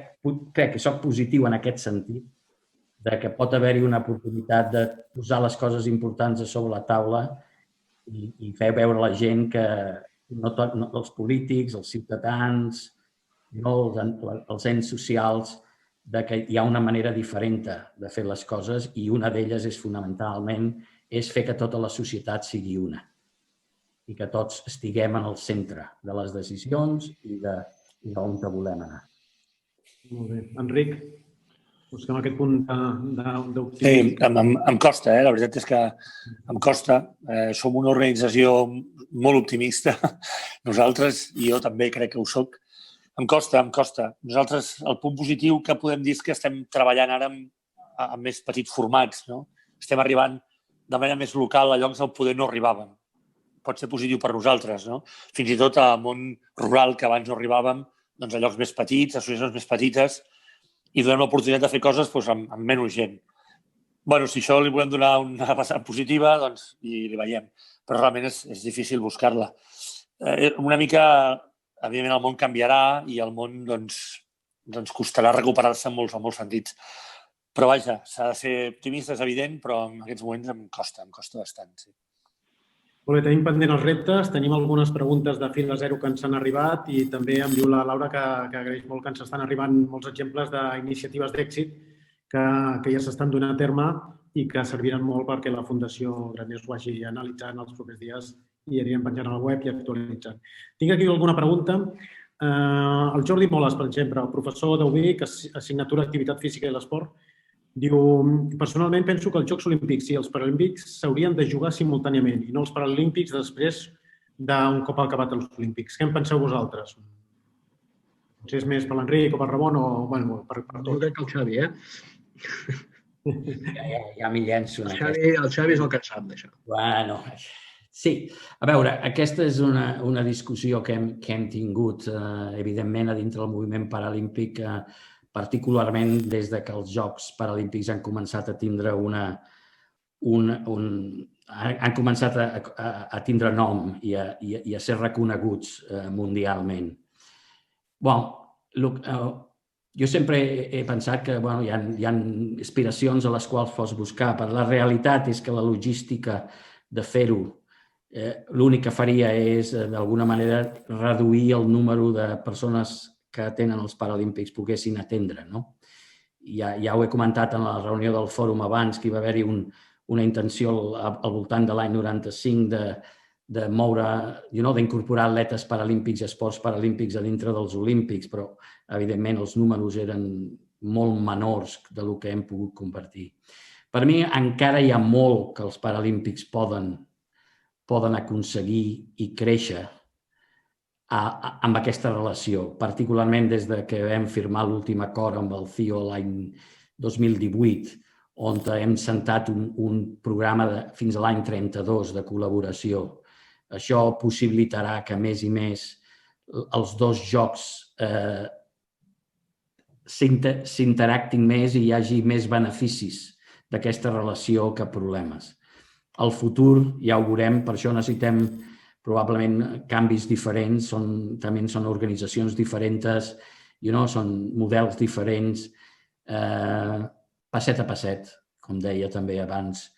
que soc positiu en aquest sentit, que pot haver-hi una oportunitat de posar les coses importants a sobre la taula i fer veure a la gent que els polítics, els ciutadans, els ens socials, que hi ha una manera diferent de fer les coses i una d'elles és fonamentalment fer que tota la societat sigui una i que tots estiguem en el centre de les decisions i d'on volem anar. Molt bé. Enric, busquem aquest punt d'optimisme. Sí, em costa, la veritat és que em costa. Som una organització molt optimista. Nosaltres, i jo també crec que ho soc, em costa. Nosaltres, el punt positiu que podem dir és que estem treballant ara en més petits formats. Estem arribant de manera més local a llocs on poder no arribàvem. Pot ser positiu per nosaltres. Fins i tot al món rural, que abans no arribàvem, a llocs més petits, associacions més petites, i donem l'oportunitat de fer coses amb menys gent. Si això li volem donar una passada positiva, doncs hi veiem. Però realment és difícil buscar-la. Una mica... Evidentment, el món canviarà i el món costarà recuperar-se en molts sentits. Però vaja, s'ha de ser optimista, és evident, però en aquests moments em costa bastant. Sí. Molt bé, tenim pendent els reptes, tenim algunes preguntes de fil a zero que ens han arribat i també em diu la Laura que agraeix molt que ens estan arribant molts exemples d'iniciatives d'èxit que ja s'estan donant a terme i que serviran molt perquè la Fundació Granollers ho hagi analitzat en els propers dies i anirem penjant a la web i actualitzant. Tinc aquí alguna pregunta. El Jordi Moles, per exemple, el professor d'UBIC, assignatura Activitat Física i l'Esport, Diu, personalment penso que els Jocs Olímpics i els Paralímpics s'haurien de jugar simultàniament i no els Paralímpics després d'un cop acabat els Olímpics. Què en penseu vosaltres? Potser és més per l'Enric o per Ramon o per Jo tots. crec que el Xavi, Ja m'hi llenço. El Xavi és el que en sap d'això. Bueno, sí. A veure, aquesta és una discussió que hem tingut, evidentment, a dintre del moviment paralímpic, particularment des de que els Jocs Paralímpics han començat a tindre han començat a tindre nom i a ser reconeguts mundialment. Jo sempre he pensat que hi ha aspiracions a les quals pots buscar, però la realitat és que la logística de fer-ho l'únic que faria és, d'alguna manera, reduir el número de persones que tenen els Paralímpics poguessin atendre. Ja ho he comentat en la reunió del fòrum abans, que hi va haver-hi una intenció al voltant de l'any 95 de moure, d'incorporar atletes paralímpics i esports paralímpics a dintre dels olímpics, però, evidentment, els números eren molt menors del que hem pogut convertir. Per mi, encara hi ha molt que els paralímpics poden aconseguir i créixer amb aquesta relació, particularment des que vam firmar l'últim acord amb el CIO l'any 2018, on hem sentat un programa fins a l'any 32 de col·laboració. Això possibilitarà que més i més els dos jocs s'interactin més i hi hagi més beneficis d'aquesta relació que problemes. Al futur ja ho veurem, per això necessitem probablement canvis diferents, també són organitzacions diferents, són models diferents, passet a passet, com deia també abans,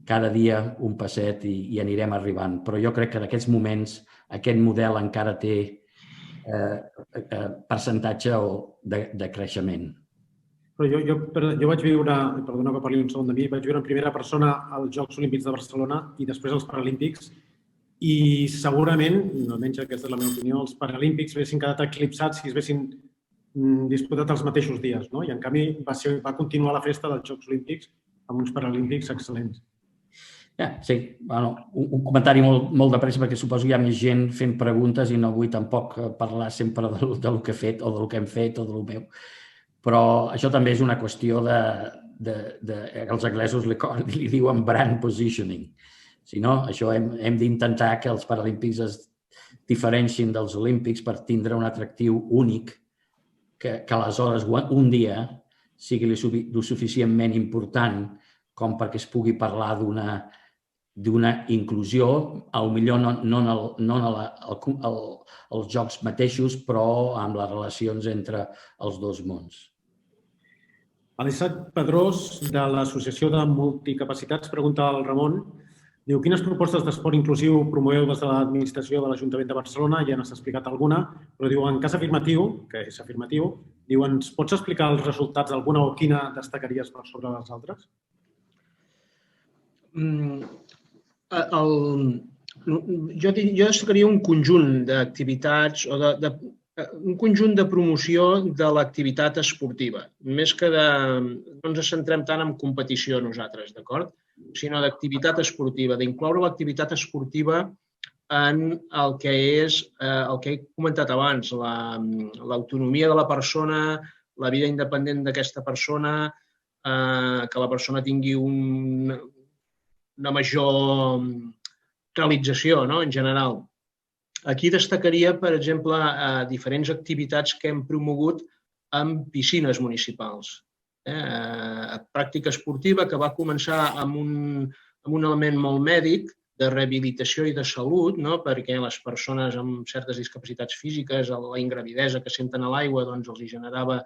cada dia un passet i anirem arribant. Però jo crec que en aquests moments aquest model encara té percentatge de creixement. Però jo vaig viure, perdona que parli un segon de mi, vaig viure en primera persona als Jocs Olímpics de Barcelona i després als Paralímpics i segurament, almenys aquesta és la meva opinió, els Paralímpics haguessin quedat eclipsats si es haguessin disputat els mateixos dies, i en canvi va continuar la festa dels Jocs Olímpics amb uns Paralímpics excel·lents. Sí, un comentari molt de pressa perquè suposo que hi ha més gent fent preguntes i no vull tampoc parlar sempre del que he fet o del que hem fet o del meu. Però això també és una qüestió els anglesos li diuen brand positioning. Si no, això hem d'intentar que els Paralímpics es diferencin dels Olímpics per tindre un atractiu únic que aleshores un dia sigui lo suficientment important com perquè es pugui parlar d'una inclusió, potser no als jocs mateixos, però amb les relacions entre els dos mons. Alessat Pedrós, de l'Associació de Multicapacitats, pregunta al Ramon, diu, quines propostes d'esport inclusiu promoveu des de l'administració de l'Ajuntament de Barcelona? Ja n'has explicat alguna, però diu, en cas afirmatiu, que és afirmatiu, diu, ens pots explicar els resultats d'alguna o quina destacaries per sobre les altres? Jo destacaria un conjunt d'activitats o un conjunt de promoció de l'activitat esportiva. Més que no ens centrem tant en competició nosaltres, d'acord? Sinó d'activitat esportiva, d'incloure l'activitat esportiva en el que és el que he comentat abans, l'autonomia de la persona, la vida independent d'aquesta persona, que la persona tingui una major realització, en general. Aquí destacaria, per exemple, diferents activitats que hem promogut en piscines municipals. Pràctica esportiva que va començar amb un element molt mèdic de rehabilitació i de salut, perquè les persones amb certes discapacitats físiques, la ingravidesa que senten a l'aigua, els generava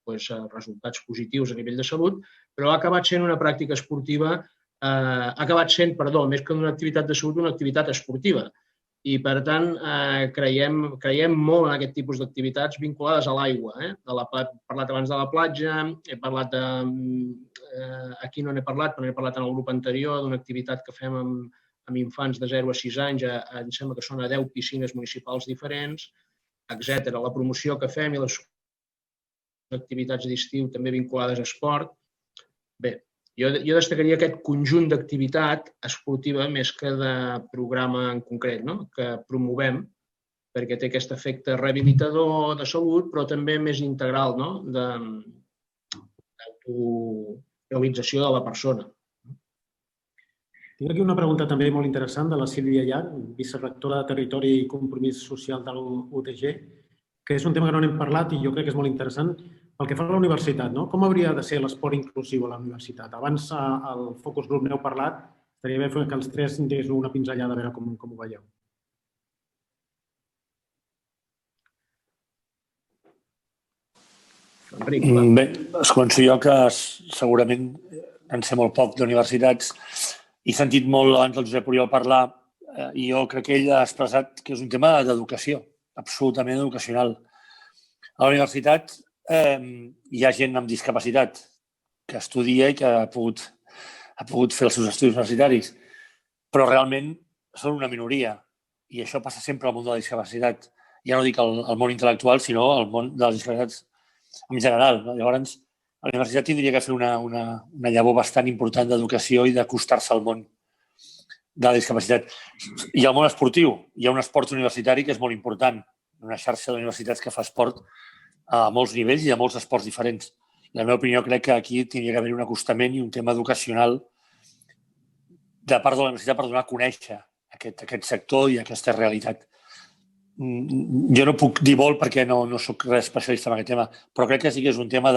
resultats positius a nivell de salut, però ha acabat sent una pràctica esportiva, més que una activitat de salut, una activitat esportiva. I, per tant, creiem molt en aquest tipus d'activitats vinculades a l'aigua. He parlat abans de la platja, he parlat aquí no n'he parlat, però n'he parlat en el grup anterior d'una activitat que fem amb infants de 0 a 6 anys, em sembla que són a 10 piscines municipals diferents, etc. La promoció que fem i les activitats d'estiu també vinculades a esport. Bé, jo destacaria aquest conjunt d'activitat esportiva més que de programa en concret, no? Que promovem, perquè té aquest efecte rehabilitador de salut, però també més integral, no? D'autorealització de la persona. Tinc aquí una pregunta també molt interessant de la Sílvia Llach, vicerectora de Territori i Compromís Social de l'UTG, que és un tema que no n'hem parlat i jo crec que és molt interessant pel que fa a la universitat. No? Com hauria de ser l'esport inclusiu a la universitat? Abans al Focus Group n'heu parlat, estaria bé que els tres digués una pinzellada a veure com ho veieu. Bé, es començo jo que segurament en sé molt poc d'universitats. He sentit molt abans del Josep Oriol parlar i jo crec que ell ha expressat que és un tema d'educació, absolutament educacional. A la universitat hi ha gent amb discapacitat que estudia i que ha pogut fer els seus estudis universitaris, però realment són una minoria i això passa sempre al món de la discapacitat. Ja no dic al món intel·lectual, sinó al món de les discapacitats en general. Llavors, la universitat tindria que fer una llavor bastant important d'educació i d'acostar-se al món de la discapacitat. I al món esportiu. Hi ha un esport universitari que és molt important, una xarxa d'universitats que fa esport a molts nivells i a molts esports diferents. En la meva opinió, crec que aquí tindria que haver un acostament i un tema educacional de part de la universitat per donar a conèixer aquest sector i aquesta realitat. Jo no puc dir molt perquè no soc res especialista en aquest tema, però crec que sí que és un tema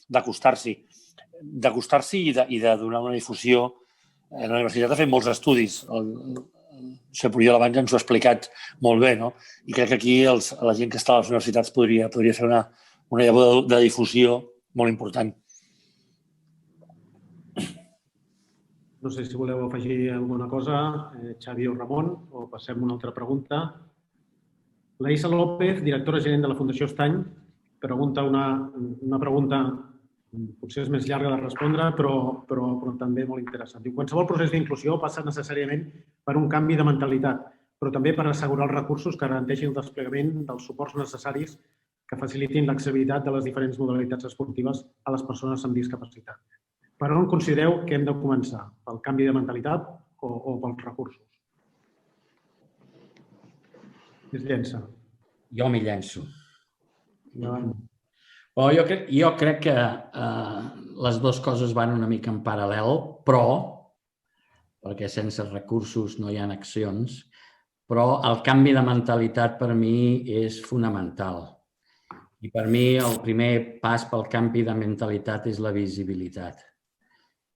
d'acostar-s'hi i de donar una difusió. La universitat ha fet molts estudis. El Josep Oriol abans ens ho ha explicat molt bé, no? I crec que aquí la gent que està a les universitats podria fer una llavor de difusió molt important. No sé si voleu afegir alguna cosa, Xavi o Ramon, o passem a una altra pregunta. La Isa López, directora gerent de la Fundació Estany, pregunta una pregunta, potser és més llarga de respondre, però també molt interessant. Diu, qualsevol procés d'inclusió passa necessàriament per un canvi de mentalitat, però també per assegurar els recursos que garanteixin el desplegament dels suports necessaris que facilitin l'accessibilitat de les diferents modalitats esportives a les persones amb discapacitat. Per on considereu que hem de començar? Pel canvi de mentalitat o pels recursos? Qui es llença? Jo m'hi llenço. Jo crec que les dues coses van una mica en paral·lel, perquè sense recursos no hi ha accions, però el canvi de mentalitat per mi és fonamental. I per mi el primer pas pel canvi de mentalitat és la visibilitat.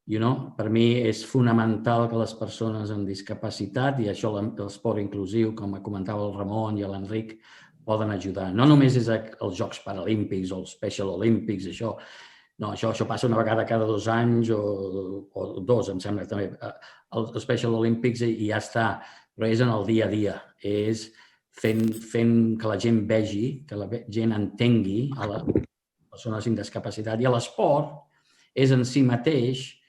Per mi és fonamental que les persones amb discapacitat, i això l'esport inclusiu, com comentava el Ramon i l'Enric, poden ajudar. No només és els Jocs Paralímpics o els Special Olympics, això. No, això passa una vegada cada 2 anys o 2, em sembla també. Els Special Olympics i ja està, però és en el dia a dia. És fent que la gent vegi, que la gent entengui a les persones amb discapacitat. I l'esport és en si mateix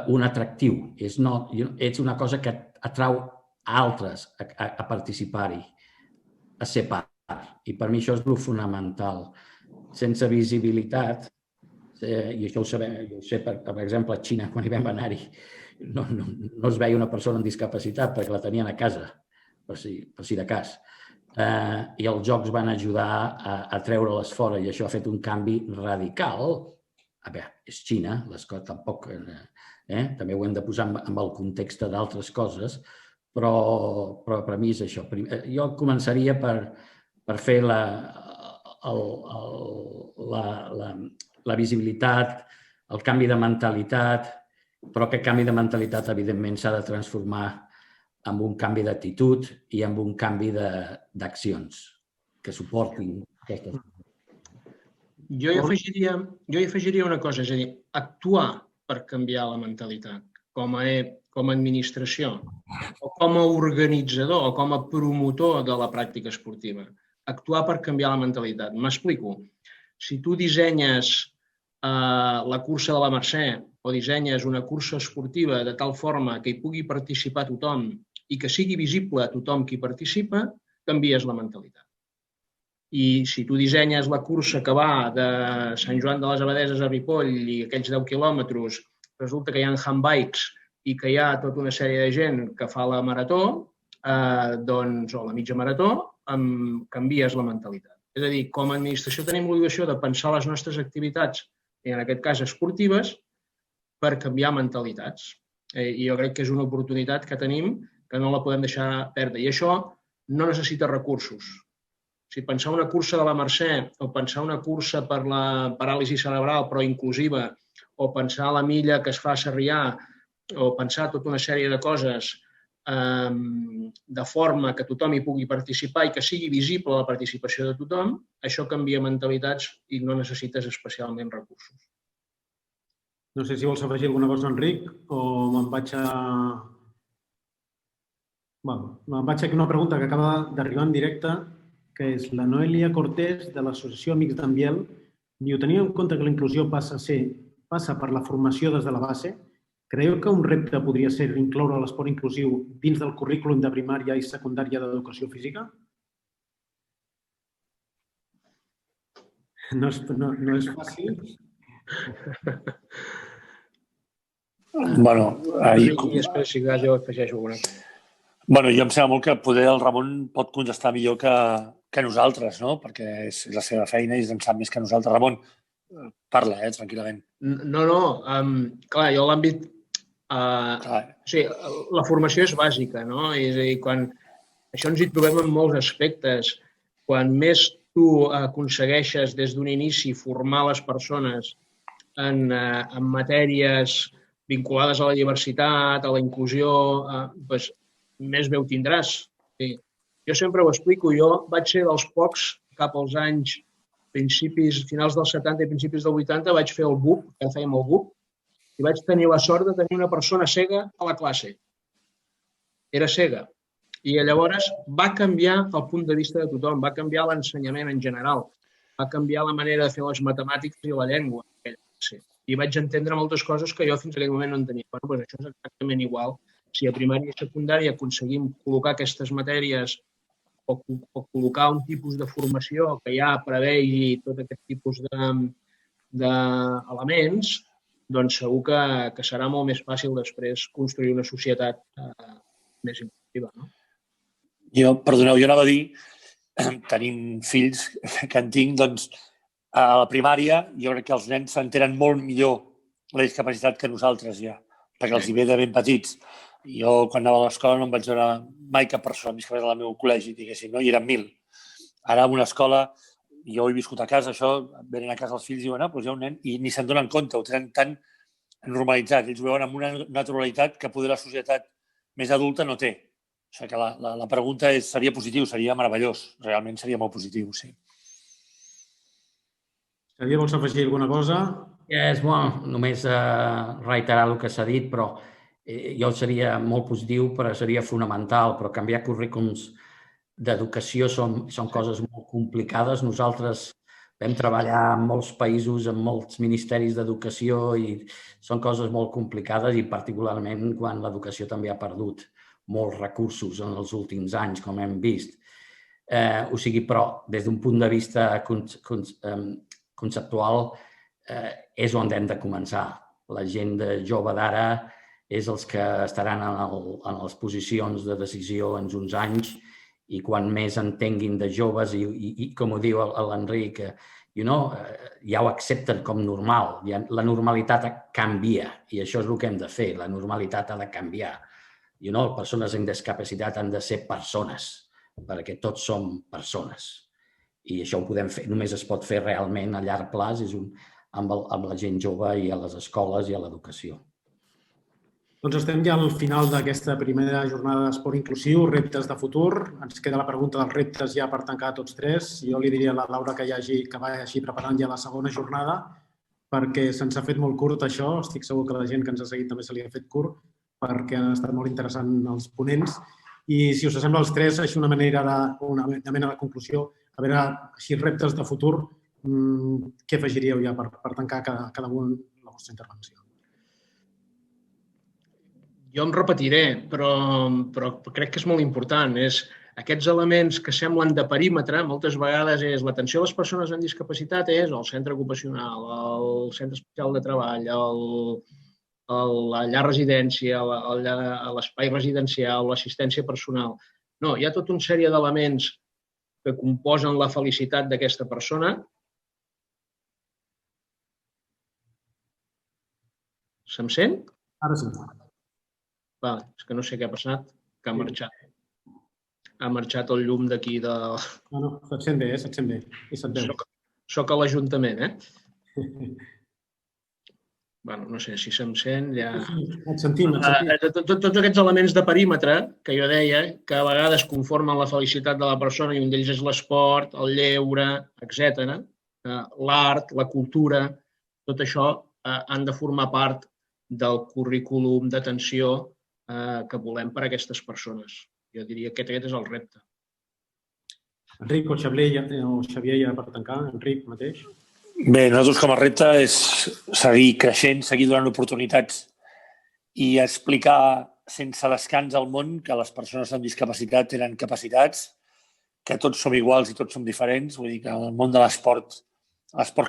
un atractiu. És una cosa que atrau a altres a participar-hi, a ser part. I per mi això és el fonamental. Sense visibilitat, i això ho sé, per exemple, a Xina, quan hi vam anar-hi, no es veia una persona amb discapacitat perquè la tenien a casa, per si de cas. I els jocs van ajudar a treure-les fora i això ha fet un canvi radical. A veure, és Xina, les coses tampoc... També ho hem de posar en el context d'altres coses, però per mi és això. Jo començaria per fer la visibilitat, el canvi de mentalitat, però aquest canvi de mentalitat, evidentment, s'ha de transformar en un canvi d'actitud i en un canvi d'accions que suportin aquestes. Jo hi afegiria una cosa, és a dir, actuar per canviar la mentalitat com a administració o com a organitzador o com a promotor de la pràctica esportiva. Actuar per canviar la mentalitat. M'explico. Si tu dissenyes la cursa de la Mercè o dissenyes una cursa esportiva de tal forma que hi pugui participar tothom i que sigui visible a tothom qui participa, canvies la mentalitat. I si tu dissenyes la cursa que va de Sant Joan de les Abadeses a Ripoll i aquells 10 quilòmetres, resulta que hi ha handbikes i que hi ha tota una sèrie de gent que fa la marató, o la mitja marató, canvies la mentalitat. És a dir, com a administració tenim l'obligació de pensar les nostres activitats, i en aquest cas esportives, per canviar mentalitats. I jo crec que és una oportunitat que tenim que no la podem deixar perdre. I això no necessita recursos. Si pensar una cursa de la Mercè o pensar una cursa per la paràlisi cerebral però inclusiva o pensar la milla que es fa a Sarrià o pensar tota una sèrie de coses de forma que tothom hi pugui participar i que sigui visible la participació de tothom, això canvia mentalitats i no necessites especialment recursos. No sé si vols afegir alguna cosa, Enric, o me'n vaig a... Me'n vaig a una pregunta que acaba d'arribar en directe, que és la Noelia Cortés, de l'Associació Amics d'en Biel. Diu, tenint en compte que la inclusió passa per la formació des de la base, creieu que un repte podria ser incloure l'esport inclusiu dins del currículum de primària i secundària d'educació física? No és fàcil. Bueno, I després, si jo afegeixo alguna cosa. Bueno, jo em sembla molt que poder el Ramon pot contestar millor que nosaltres, no? Perquè és la seva feina i en sap més que nosaltres. Ramon, parla, tranquil·lament. No, clar, jo l'àmbit... O sigui, la formació és bàsica, no? És a dir, això ens hi trobem en molts aspectes. Quan més tu aconsegueixes des d'un inici formar les persones en matèries vinculades a la diversitat, a la inclusió, doncs més bé ho tindràs. Jo sempre ho explico, jo vaig ser dels pocs cap als anys finals dels 70 i principis del 80, vaig fer el BUP, que fèiem el BUP, i vaig tenir la sort de tenir una persona cega a la classe. Era cega. I llavors va canviar el punt de vista de tothom, va canviar l'ensenyament en general, va canviar la manera de fer les matemàtiques i la llengua. I vaig entendre moltes coses que jo fins a aquell moment no entenia. Bueno, doncs això és exactament igual. Si a primària i secundària aconseguim col·locar aquestes matèries o col·locar un tipus de formació que ja prevegi tot aquest tipus d'elements, doncs segur que serà molt més fàcil després construir una societat més inclusiva. Jo, perdoneu, jo anava a dir, tenint fills que en tinc, doncs a la primària jo crec que els nens s'entenen molt millor la discapacitat que nosaltres ja, perquè els hi ve de ben petits. Jo, quan anava a l'escola, no em vaig veure mai cap persona amb discapacitat al meu col·legi, diguéssim, no? I eren 1.000. Ara, en una escola, jo he viscut a casa, això, venen a casa els fills i diuen, doncs hi ha un nen, i ni se'n donen compte, ho tenen tan normalitzat. Ells ho veuen amb una naturalitat que poder la societat més adulta no té. O sigui que la pregunta és, seria positiu, seria meravellós. Realment seria molt positiu, sí. Xavier, vols afegir alguna cosa? Només reiterar el que s'ha dit, però jo seria molt positiu, però seria fonamental, però canviar currículums d'educació són coses molt complicades. Nosaltres vam treballar en molts països, en molts ministeris d'educació i són coses molt complicades i particularment quan l'educació també ha perdut molts recursos en els últims anys, com hem vist. O sigui, però, des d'un punt de vista conceptual, és on hem de començar. La gent jove d'ara és els que estaran en les posicions de decisió en uns anys i quan més entenguin de joves i com ho diu l'Enric, ja ho accepten com normal. La normalitat canvia i això és el que hem de fer. La normalitat ha de canviar. Persones amb discapacitat han de ser persones, perquè tots som persones. I això ho podem fer, només es pot fer realment a llarg plaç amb la gent jove i a les escoles i a l'educació. Doncs estem ja al final d'aquesta primera jornada d'esport inclusiu, reptes de futur. Ens queda la pregunta dels reptes ja per tancar tots tres. Jo li diria a la Laura que vagi preparant ja la segona jornada perquè se'ns ha fet molt curt això. Estic segur que la gent que ens ha seguit també se li ha fet curt perquè han estat molt interessants els ponents. I si us sembla als tres, així una mena de conclusió, a veure, així reptes de futur, què afegiríeu ja per tancar cada un la vostra intervenció? Jo em repetiré, però crec que és molt important. Aquests elements que semblen de perímetre, moltes vegades és l'atenció a les persones amb discapacitat, és el centre ocupacional, el centre especial de treball, la llar residència, l'espai residencial, l'assistència personal. No, hi ha tota una sèrie d'elements que composen la felicitat d'aquesta persona. Se'm sent? Ara sí. Vale, és que no sé què ha passat, que ha marxat. Ha marxat el llum d'aquí de... No, se't sent bé, se't sent bé. I se't veu. Soc a l'Ajuntament, Bueno, no sé si se'm sent, ja... Et sentim, et sentim. Tots aquests elements de perímetre que jo deia, que a vegades conformen la felicitat de la persona, i un d'ells és l'esport, el lleure, etc. L'art, la cultura, tot això han de formar part del currículum d'atenció que volem per a aquestes persones. Jo diria que aquest és el repte. Enric o Xavier ja per tancar. Enric mateix. Bé, nosaltres com a repte és seguir creixent, seguir donant oportunitats i explicar sense descans al món que les persones amb discapacitat tenen capacitats, que tots som iguals i tots som diferents. Vull dir que el món de l'esport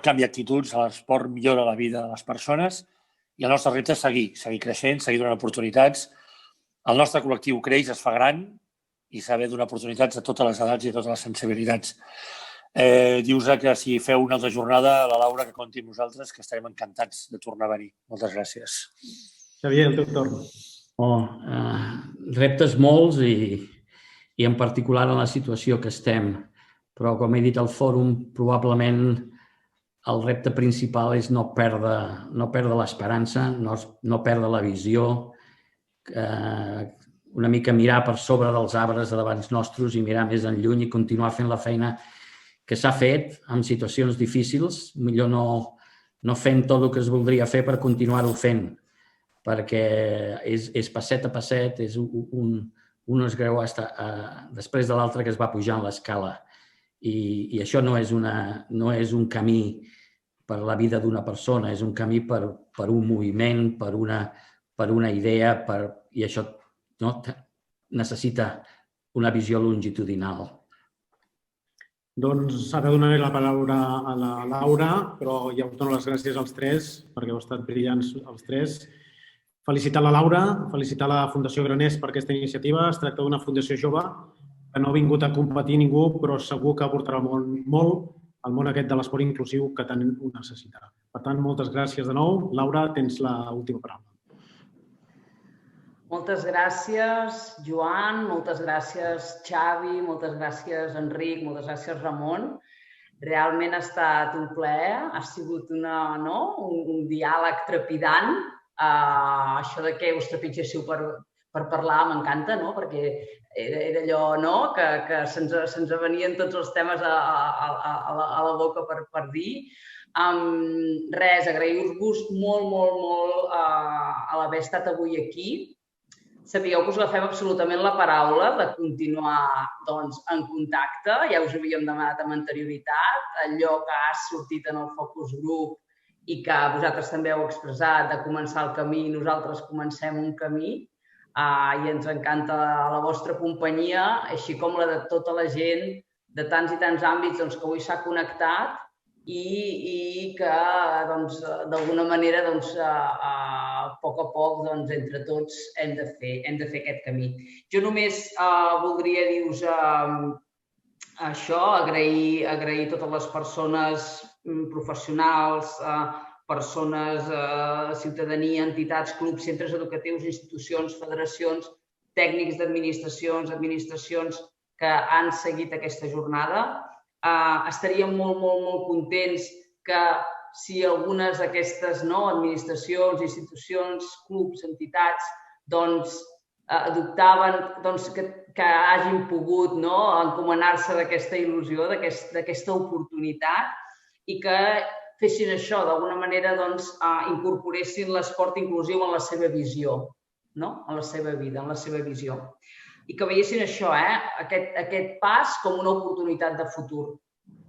canvia actituds, l'esport millora la vida de les persones i el nostre repte és seguir creixent, seguir donant oportunitats. El nostre col·lectiu creix, es fa gran i saber donar oportunitats a totes les edats i a totes les sensibilitats. Dius que si feu una altra jornada, la Laura, que compti amb nosaltres, que estarem encantats de tornar a venir. Moltes gràcies. Xavier, el teu torn. Reptes molts i en particular en la situació que estem. Però, com he dit al fòrum, probablement el repte principal és no perdre l'esperança, no perdre la visió, una mica mirar per sobre dels arbres davant nostres i mirar més enlluny i continuar fent la feina que s'ha fet en situacions difícils, millor no fent tot el que es voldria fer per continuar-ho fent, perquè és passet a passet, és un esgrau després de l'altre que es va pujant l'escala. I això no és un camí per la vida d'una persona, és un camí per un moviment, per una idea, i això necessita una visió longitudinal. Doncs ara donaré la paraula a la Laura, però ja us dono les gràcies als tres, perquè heu estat brillants els tres. Felicitar la Laura, felicitar la Fundació Graners per aquesta iniciativa. Es tracta d'una fundació jove que no ha vingut a competir ningú, però segur que aportarà molt al món aquest de l'esport inclusiu que tant ho necessita. Per tant, moltes gràcies de nou. Laura, tens l'última paraula. Moltes gràcies, Joan, moltes gràcies, Xavi, moltes gràcies, Enric, moltes gràcies, Ramon. Realment ha estat un plaer, ha sigut un diàleg trepidant. Això de que us trepitgéssiu per parlar m'encanta, perquè era allò que se'ns venien tots els temes a la boca per dir. Res, agrair-vos molt a l'haver estat avui aquí. Sabíeu que us agafem absolutament la paraula de continuar en contacte. Ja us havíem demanat amb anterioritat. Allò que ha sortit en el focus group i que vosaltres també heu expressat, de començar el camí, nosaltres comencem un camí. I ens encanta la vostra companyia, així com la de tota la gent de tants i tants àmbits que avui s'ha connectat i que d'alguna manera a poc a poc entre tots hem de fer aquest camí. Jo només voldria dir-vos això, agrair totes les persones professionals, persones, ciutadania, entitats, clubs, centres educatius, institucions, federacions, tècnics d'administracions que han seguit aquesta jornada. Estaríem molt contents que si algunes d'aquestes administracions, institucions, clubs, entitats, adoptaven, que hagin pogut encomanar-se d'aquesta il·lusió, d'aquesta oportunitat i que fessin això, d'alguna manera incorporessin l'esport inclusiu en la seva visió, en la seva vida, en la seva visió. I que veiessin això, aquest pas com una oportunitat de futur.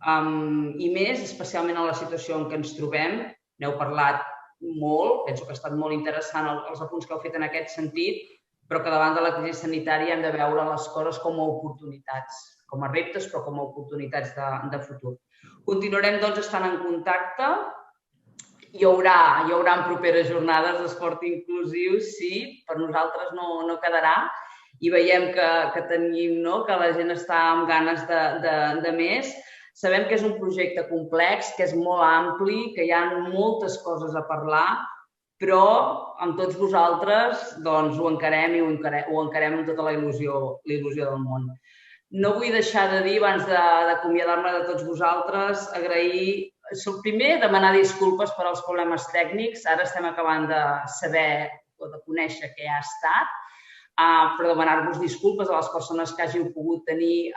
I més, especialment en la situació en què ens trobem, n'heu parlat molt, penso que ha estat molt interessant els apunts que heu fet en aquest sentit, però que davant de la crisi sanitària hem de veure les coses com a oportunitats, com a reptes, però com a oportunitats de futur. Continuarem, doncs, estant en contacte. Hi haurà en properes jornades d'esport inclusiu, sí, per nosaltres no quedarà, i veiem que tenim, que la gent està amb ganes de més. Sabem que és un projecte complex, que és molt ampli, que hi ha moltes coses a parlar, però amb tots vosaltres ho encarem i ho encarem amb tota la il·lusió del món. No vull deixar de dir, abans d'acomiadar-me de tots vosaltres, agrair, primer, demanar disculpes per als problemes tècnics. Ara estem acabant de saber o de conèixer què ha estat, però demanar-vos disculpes a les persones que hàgiu pogut tenir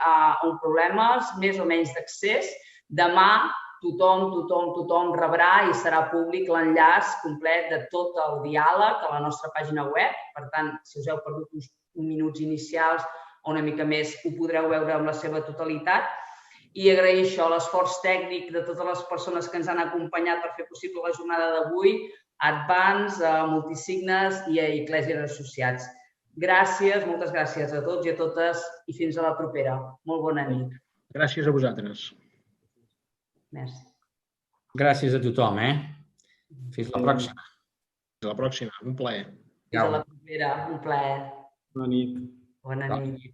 problemes, més o menys d'accés. Demà tothom rebrà i serà públic l'enllaç complet de tot el diàleg a la nostra pàgina web. Per tant, si us heu perdut uns minuts inicials o una mica més, ho podreu veure amb la seva totalitat. I agrair això, l'esforç tècnic de totes les persones que ens han acompanyat per fer possible la jornada d'avui, a Advance, a Multisignes i a Eclèsies Associats. Gràcies, moltes gràcies a tots i a totes i fins a la propera. Molt bona nit. Gràcies a vosaltres. Merci. Gràcies a tothom, Fins la pròxima. Fins la pròxima. Un plaer. Fins a la propera. Un plaer. Bona nit. Bona nit.